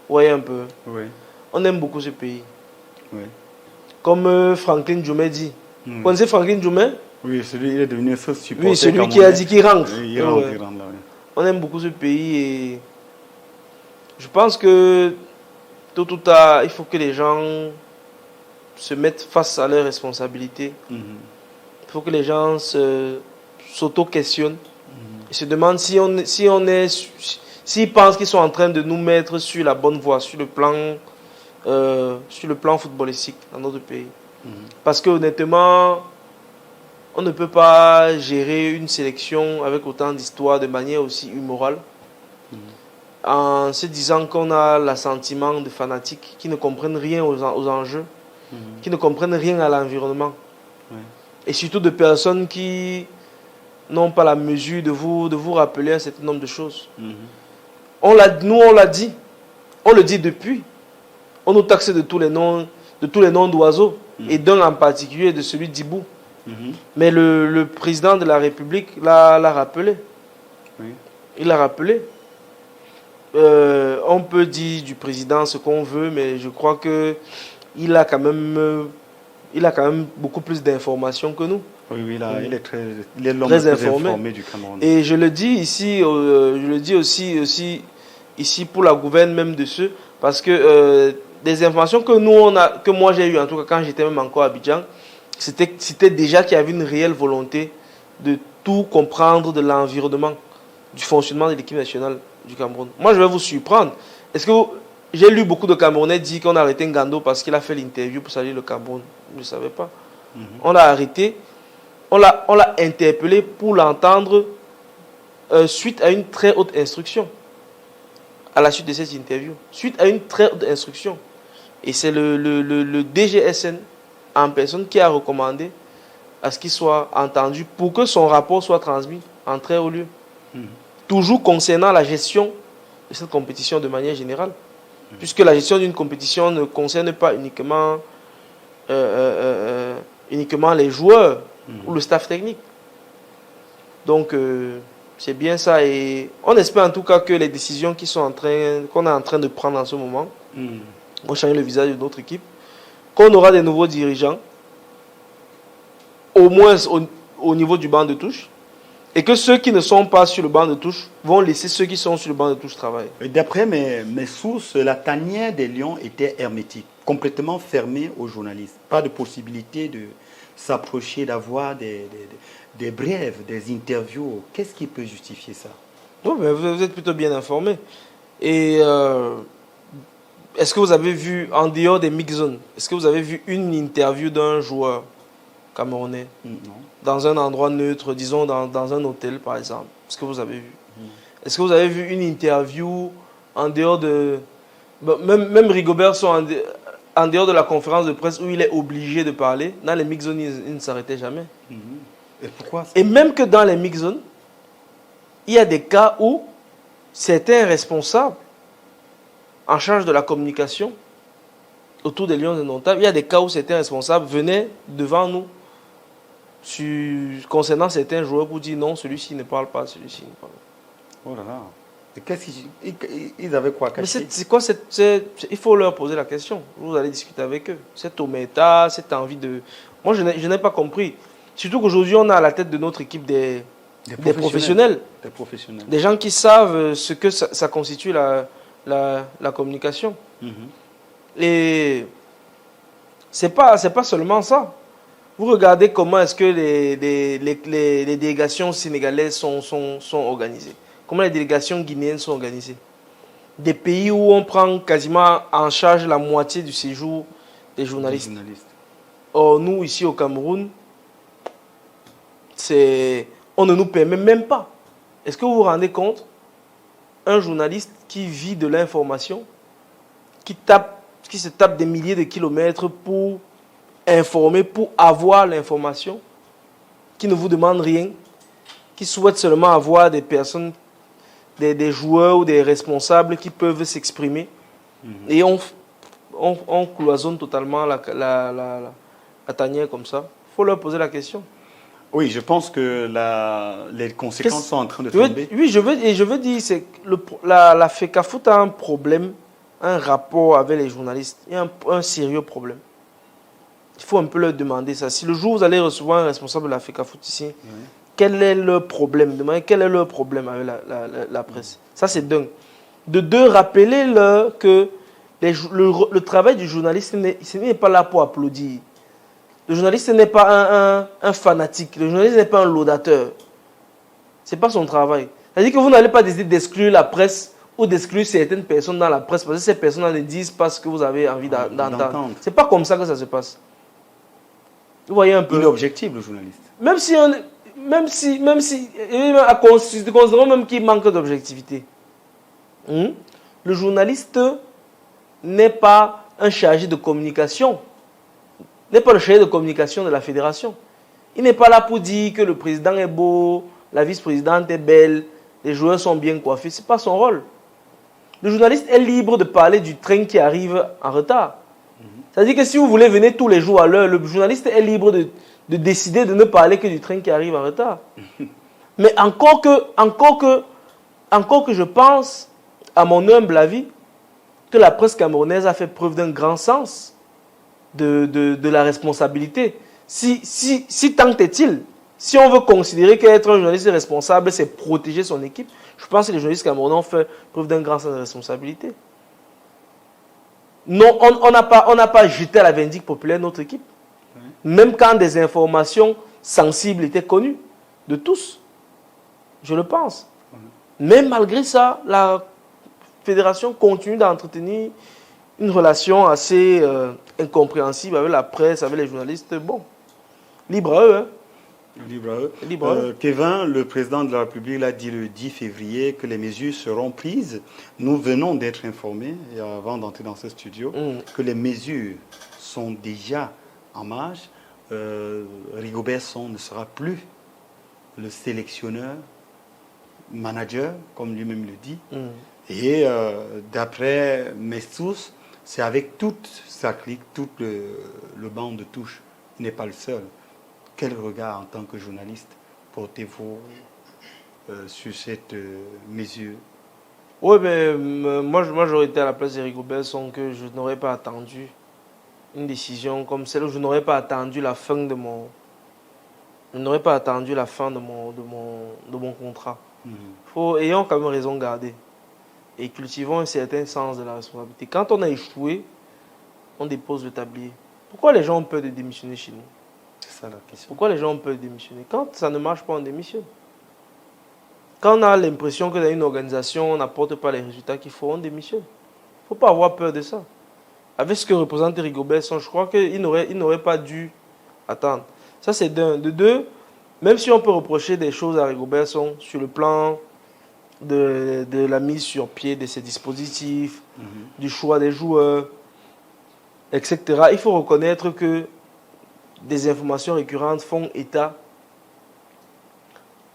voyez un peu. Oui. On aime beaucoup ce pays. Oui. Comme Franklin Djoumé dit. Vous connaissez Franklin Djoumé? Oui, il est devenu ce supporter. Oui, celui qui a dit qu'il rentre. Il rentre, là, oui. On aime beaucoup ce pays et je pense que tôt ou tard, il faut que les gens se mettent face à leurs responsabilités. Il faut que les gens s'auto-questionnent et se demandent s'ils pensent qu'ils sont en train de nous mettre sur la bonne voie, sur le plan footballistique dans notre pays. Parce que honnêtement, on ne peut pas gérer une sélection avec autant d'histoires de manière aussi immorale en se disant qu'on a l'assentiment de fanatiques qui ne comprennent rien aux enjeux, qui ne comprennent rien à l'environnement. Et surtout de personnes qui n'ont pas la mesure de vous rappeler un certain nombre de choses. Nous, on l'a dit, on le dit depuis. On nous taxe de tous les noms d'oiseaux, et d'un en particulier de celui d'Ibou. Mais le président de la République l'a rappelé. Il l'a rappelé. On peut dire du président ce qu'on veut, mais je crois que il a quand même beaucoup plus d'informations que nous. Oui, il est l'homme le plus informé du Cameroun. Et je le dis ici, aussi ici pour la gouverne même de ceux, parce que des informations que moi j'ai eues, en tout cas quand j'étais même encore à Abidjan, c'était déjà qu'il y avait une réelle volonté de tout comprendre de l'environnement, du fonctionnement de l'équipe nationale du Cameroun. Moi, je vais vous surprendre. J'ai lu beaucoup de Camerounais dire qu'on a arrêté Ngando parce qu'il a fait l'interview pour saluer le Cameroun. Je ne savais pas. On l'a arrêté. On l'a interpellé pour l'entendre suite à une très haute instruction. À la suite de cette interview. Suite à une très haute instruction. Et c'est le DGSN en personne qui a recommandé à ce qu'il soit entendu pour que son rapport soit transmis en très haut lieu. Toujours concernant la gestion de cette compétition de manière générale. Puisque la gestion d'une compétition ne concerne pas uniquement les joueurs ou le staff technique. Donc, c'est bien ça. Et on espère en tout cas que les décisions qu'on est en train de prendre en ce moment vont changer le visage de notre équipe. Qu'on aura des nouveaux dirigeants, au moins au niveau du banc de touche. Et que ceux qui ne sont pas sur le banc de touche vont laisser ceux qui sont sur le banc de touche travailler. D'après mes sources, la tanière des Lions était hermétique, complètement fermée aux journalistes. Pas de possibilité de s'approcher, d'avoir des brèves, des interviews. Qu'est-ce qui peut justifier ça? Non, mais vous êtes plutôt bien informé. Et est-ce que vous avez vu, en dehors des mix zones, est-ce que vous avez vu une interview d'un joueur camerounais? Non. Dans un endroit neutre, disons dans un hôtel par exemple? Est-ce que vous avez vu? Est-ce que vous avez vu une interview en dehors de... Même Rigobert en dehors de la conférence de presse où il est obligé de parler, dans les mix zones, il ne s'arrêtait jamais. Et pourquoi ça? Et même que dans les mix zones, il y a des cas où certains responsables en charge de la communication autour des Lions indomptables, il y a des cas où certains responsables venaient devant nous concernant certains joueurs pour dire non, celui-ci ne parle pas, celui-ci ne parle pas. Oh là là. Et qu'est-ce qu'ils avaient quoi cacher? Mais c'est quoi il faut leur poser la question. Vous allez discuter avec eux. Cette omerta, cette envie de... Moi, je n'ai pas compris. Surtout qu'aujourd'hui, on a à la tête de notre équipe des professionnels. Des professionnels. Des gens qui savent ce que ça constitue la communication. Et c'est pas seulement ça. Vous regardez comment est-ce que les délégations sénégalaises sont organisées. Comment les délégations guinéennes sont organisées. Des pays où on prend quasiment en charge la moitié du séjour des journalistes. Or, nous, ici au Cameroun, on ne nous permet même pas. Est-ce que vous vous rendez compte? Un journaliste qui vit de l'information, qui se tape des milliers de kilomètres pour informer, pour avoir l'information, qui ne vous demande rien, qui souhaite seulement avoir des personnes, des joueurs ou des responsables qui peuvent s'exprimer. Et on cloisonne totalement à tanière comme ça, il faut leur poser la question. Oui, je pense que les conséquences sont en train de tomber. Oui, je veux dire, c'est que la FECAFOOT a un problème, un rapport avec les journalistes. Il y a un sérieux problème. Il faut un peu leur demander ça. Si le jour où vous allez recevoir un responsable de la FECAFOOT ici, quel est leur problème? Demandez quel est leur problème avec la presse. Ça, c'est dingue. De deux, rappelez-leur que le travail du journaliste n'est pas là pour applaudir. Le journaliste n'est pas un fanatique. Le journaliste n'est pas un laudateur. Ce n'est pas son travail. C'est-à-dire que vous n'allez pas décider d'exclure la presse ou d'exclure certaines personnes dans la presse parce que ces personnes ne disent pas ce que vous avez envie d'entendre. Ce n'est pas comme ça que ça se passe. Vous voyez un peu. Il est objectif, le journaliste. Considérons même qu'il manque d'objectivité. Le journaliste n'est pas un chargé de communication. N'est pas le chargé de communication de la fédération. Il n'est pas là pour dire que le président est beau, la vice-présidente est belle, les joueurs sont bien coiffés. Ce n'est pas son rôle. Le journaliste est libre de parler du train qui arrive en retard. C'est-à-dire que si vous voulez venir tous les jours à l'heure, le journaliste est libre de décider de ne parler que du train qui arrive en retard. Mais encore que je pense, à mon humble avis, que la presse camerounaise a fait preuve d'un grand sens de la responsabilité. Si tant est-il, si on veut considérer qu'être un journaliste responsable, c'est protéger son équipe, je pense que les journalistes camerounais ont fait preuve d'un grand sens de responsabilité. Non, on n'a pas jeté à la vindicte populaire notre équipe. Même quand des informations sensibles étaient connues de tous. Je le pense. Mais malgré ça, la fédération continue d'entretenir une relation assez incompréhensible avec la presse, avec les journalistes. Bon, libre à eux. Hein. Libre à eux. Kevin, le président de la République, l'a dit le 10 février que les mesures seront prises. Nous venons d'être informés, et avant d'entrer dans ce studio, que les mesures sont déjà en marche. Rigobert Song ne sera plus le sélectionneur, manager, comme lui-même le dit. Et d'après mes sources, c'est avec toute sa clique, tout le banc de touche. Il n'est pas le seul. Quel regard en tant que journaliste portez-vous sur cette mesure? Oui, mais moi j'aurais été à la place de Rigobert Song que je n'aurais pas attendu une décision comme celle où je n'aurais pas attendu la fin de mon contrat. Ayons quand même raison garder et cultivons un certain sens de la responsabilité. Quand on a échoué, on dépose le tablier. Pourquoi les gens ont peur de démissionner chez nous? C'est ça la question. Pourquoi les gens ont peur de démissionner? Quand ça ne marche pas, on démissionne. Quand on a l'impression que dans une organisation, on n'apporte pas les résultats qu'il faut, on démissionne. Il ne faut pas avoir peur de ça. Avec ce que représente Rigobert Song, je crois qu'il n'aurait pas dû attendre. Ça, c'est d'un. De deux, même si on peut reprocher des choses à Rigobert Song sur le plan de la mise sur pied de ses dispositifs, du choix des joueurs, etc., il faut reconnaître que des informations récurrentes font état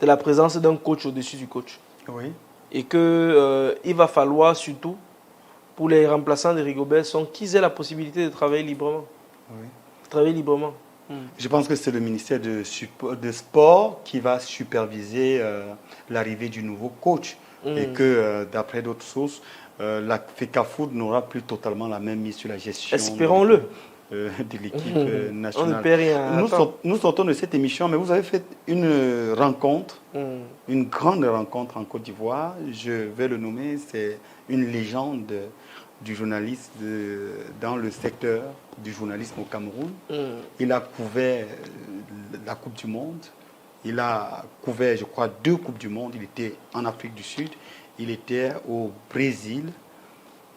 de la présence d'un coach au-dessus du coach. Oui. Et qu'il va falloir surtout, pour les remplaçants de Rigobert Song, qu'ils aient la possibilité de travailler librement. Je pense que c'est le ministère de Sport qui va superviser l'arrivée du nouveau coach. Et que, d'après d'autres sources, la FECAFOOT n'aura plus totalement la même mise sur la gestion. Espérons-le. De l'équipe nationale. On ne perd rien. Nous sortons de cette émission, mais vous avez fait une rencontre, une grande rencontre en Côte d'Ivoire. Je vais le nommer, c'est une légende du journaliste dans le secteur du journalisme au Cameroun. Il a couvert la Coupe du Monde. Il a couvert, je crois, 2 Coupes du Monde. Il était en Afrique du Sud. Il était au Brésil.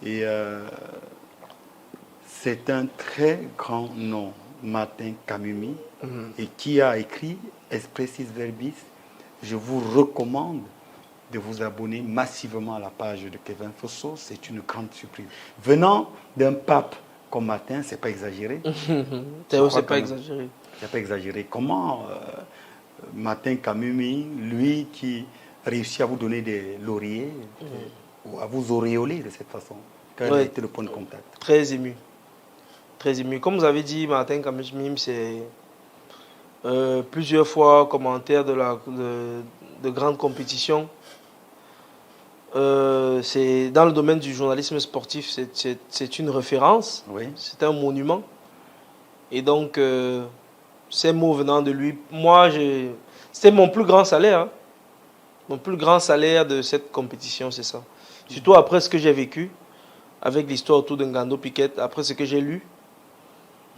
Et c'est un très grand nom, Martin Kamumi, et qui a écrit Expressis Verbis. Je vous recommande de vous abonner massivement à la page de Kevin Fosso. C'est une grande surprise. Venant d'un pape comme Martin, c'est pas exagéré. C'est pas exagéré. C'est pas exagéré. Comment Martin Kamumi, lui qui réussit à vous donner des lauriers, ou à vous auréoler de cette façon, quel a été le point de contact? Très ému. Très ému. Comme vous avez dit, Martin Kamishmim, c'est plusieurs fois commentaire de grandes compétitions. C'est dans le domaine du journalisme sportif, c'est une référence, oui. C'est un monument. Et donc, ces mots venant de lui, moi, c'était mon plus grand salaire. Hein. Mon plus grand salaire de cette compétition, c'est ça. Surtout après ce que j'ai vécu, avec l'histoire autour de Ngando Piquet, après ce que j'ai lu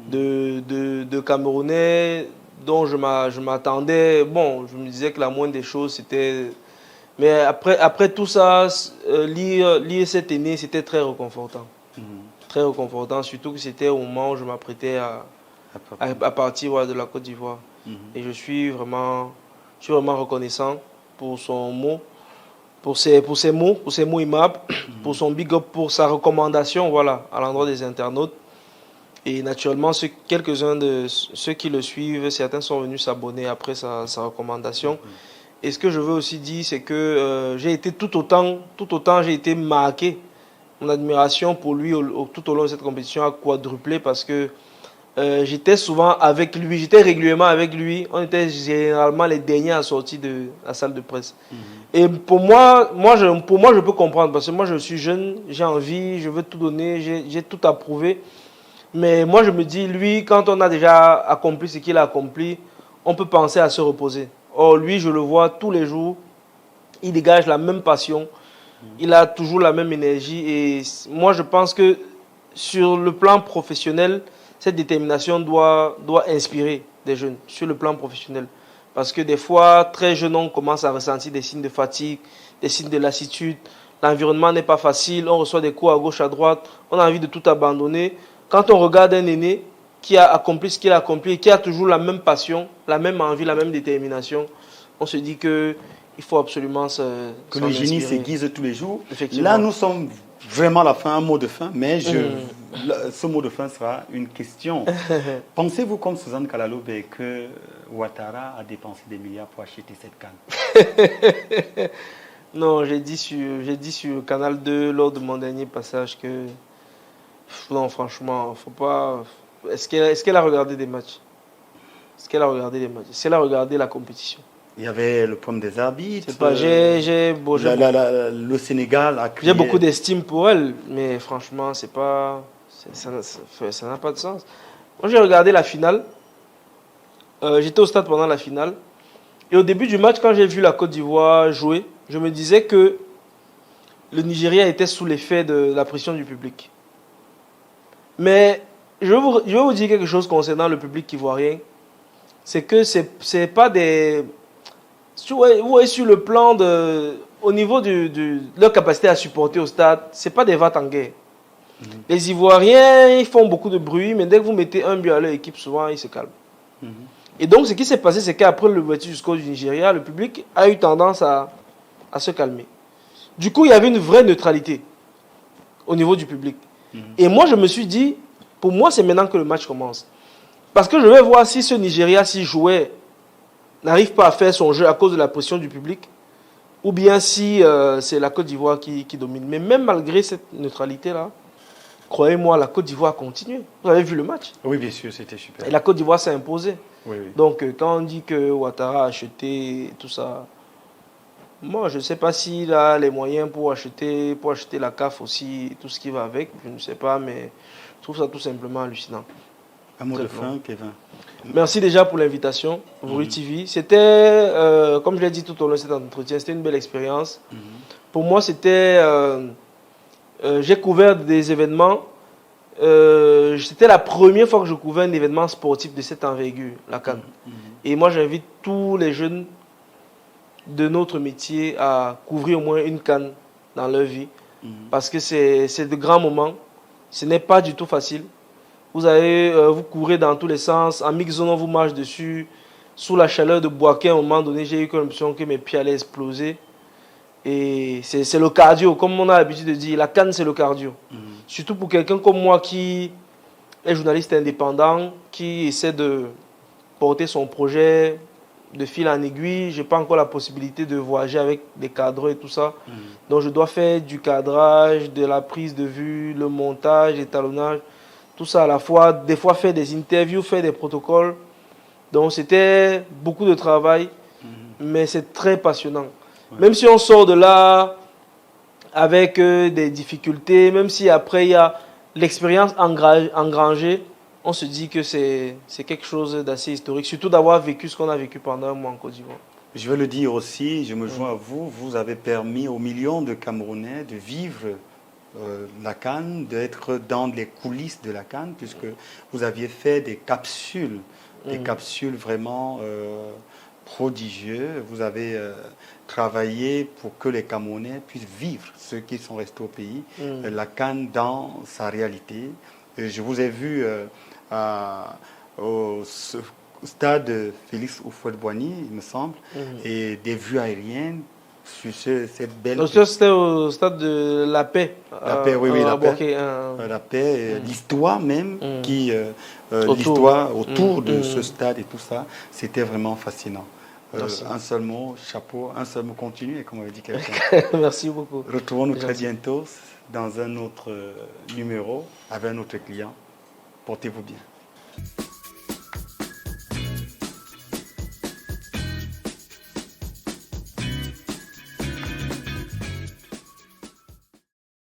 de Camerounais dont je m'attendais. Bon, je me disais que la moindre des choses, c'était... Mais après tout ça, lire cette année, c'était très réconfortant. Très réconfortant, surtout que c'était au moment où je m'apprêtais à partir de la Côte d'Ivoire. Et je suis vraiment reconnaissant pour son mot, pour ses mots aimables, pour son big up, pour sa recommandation, voilà, à l'endroit des internautes. Et naturellement, quelques-uns de ceux qui le suivent, certains sont venus s'abonner après sa recommandation. Et ce que je veux aussi dire, c'est que j'ai été tout autant j'ai été marqué. Mon admiration pour lui tout au long de cette compétition a quadruplé parce que j'étais souvent avec lui, j'étais régulièrement avec lui. On était généralement les derniers à sortir de la salle de presse. Et pour moi, je peux comprendre parce que moi, je suis jeune, j'ai envie, je veux tout donner, j'ai tout à prouver. Mais moi, je me dis, lui, quand on a déjà accompli ce qu'il a accompli, on peut penser à se reposer. Or, lui, je le vois tous les jours, il dégage la même passion, il a toujours la même énergie. Et moi, je pense que sur le plan professionnel, cette détermination doit inspirer des jeunes, sur le plan professionnel. Parce que des fois, très jeune, on commence à ressentir des signes de fatigue, des signes de lassitude. L'environnement n'est pas facile, on reçoit des coups à gauche, à droite, on a envie de tout abandonner. Quand on regarde un aîné qui a accompli ce qu'il a accompli et qui a toujours la même passion, la même envie, la même détermination, on se dit qu'il faut absolument que le génie s'aiguise tous les jours. Effectivement. Là, nous sommes vraiment à la fin, un mot de fin, mais ce mot de fin sera une question. Pensez-vous, comme Suzanne Kalaloube, que Ouattara a dépensé des milliards pour acheter cette canne? Non, j'ai dit sur Canal 2 lors de mon dernier passage que non, franchement, faut pas. Est-ce qu'elle a regardé des matchs? Est-ce qu'elle a regardé des matchs? Est-ce qu'elle a regardé la compétition? Il y avait le problème des arbitres. C'est pas, le Sénégal a créé... J'ai beaucoup d'estime pour elle, mais franchement, c'est pas, ça n'a pas de sens. Moi, j'ai regardé la finale. J'étais au stade pendant la finale. Et au début du match, quand j'ai vu la Côte d'Ivoire jouer, je me disais que le Nigeria était sous l'effet de la pression du public. Mais je vais vous dire quelque chose concernant le public ivoirien. C'est que c'est pas des... Vous voyez, sur le plan au niveau de leur capacité à supporter au stade, c'est pas des vats en guerre. Les Ivoiriens, ils font beaucoup de bruit, mais dès que vous mettez un but à leur équipe, souvent, ils se calment. Et donc, ce qui s'est passé, c'est qu'après l'ouverture du score du Nigeria, le public a eu tendance à se calmer. Du coup, il y avait une vraie neutralité au niveau du public. Et moi, je me suis dit, pour moi, c'est maintenant que le match commence. Parce que je vais voir si ce Nigeria, s'il jouait, n'arrive pas à faire son jeu à cause de la pression du public, ou bien si c'est la Côte d'Ivoire qui domine. Mais même malgré cette neutralité-là, croyez-moi, la Côte d'Ivoire a continué. Vous avez vu le match? Oui, bien sûr, c'était super. Et la Côte d'Ivoire s'est imposée. Oui, oui. Donc, quand on dit que Ouattara a acheté tout ça, moi, je ne sais pas s'il a les moyens pour acheter la CAF aussi, tout ce qui va avec. Je ne sais pas, mais je trouve ça tout simplement hallucinant. Un mot de fin, Kevin. Merci déjà pour l'invitation, Vuri TV. C'était, comme je l'ai dit tout au long de cet entretien, c'était une belle expérience. Pour moi, c'était... j'ai couvert des événements. C'était la première fois que je couvrais un événement sportif de cette envergure, la CAN. Et moi, j'invite tous les jeunes de notre métier à couvrir au moins une CAN dans leur vie. Parce que c'est de grands moments. Ce n'est pas du tout facile. Vous courez dans tous les sens. En mix-zone, on vous marche dessus. Sous la chaleur de Boaké, à un moment donné, j'ai eu l'impression que mes pieds allaient exploser. Et c'est le cardio, comme on a l'habitude de dire. La CAN, c'est le cardio. Surtout pour quelqu'un comme moi qui est journaliste indépendant, qui essaie de porter son projet de fil en aiguille. Je n'ai pas encore la possibilité de voyager avec des cadres et tout ça. Donc je dois faire du cadrage, de la prise de vue, le montage, l'étalonnage. tout ça à la fois, des fois faire des interviews, faire des protocoles. Donc c'était beaucoup de travail, mais c'est très passionnant. Ouais. Même si on sort de là avec des difficultés, même si après il y a l'expérience engrangée, on se dit que c'est quelque chose d'assez historique, surtout d'avoir vécu ce qu'on a vécu pendant un mois en Côte d'Ivoire. Je veux le dire aussi, je me joins à vous, vous avez permis aux millions de Camerounais de vivre la CAN, d'être dans les coulisses de la CAN, puisque vous aviez fait des capsules vraiment prodigieuses. Vous avez travaillé pour que les Camerounais puissent vivre, ceux qui sont restés au pays, la CAN dans sa réalité. Je vous ai vu au stade Félix Houphouët-Boigny, il me semble, et des vues aériennes sur cette belle... Donc c'était au stade de la paix. La paix, oui, la paix. La paix, l'histoire même, l'histoire autour de ce stade et tout ça, c'était vraiment fascinant. Un seul mot, chapeau, un seul mot continu, comme avait dit quelqu'un. Merci beaucoup. Retrouvons-nous très bientôt dans un autre numéro avec un autre client. Portez-vous bien.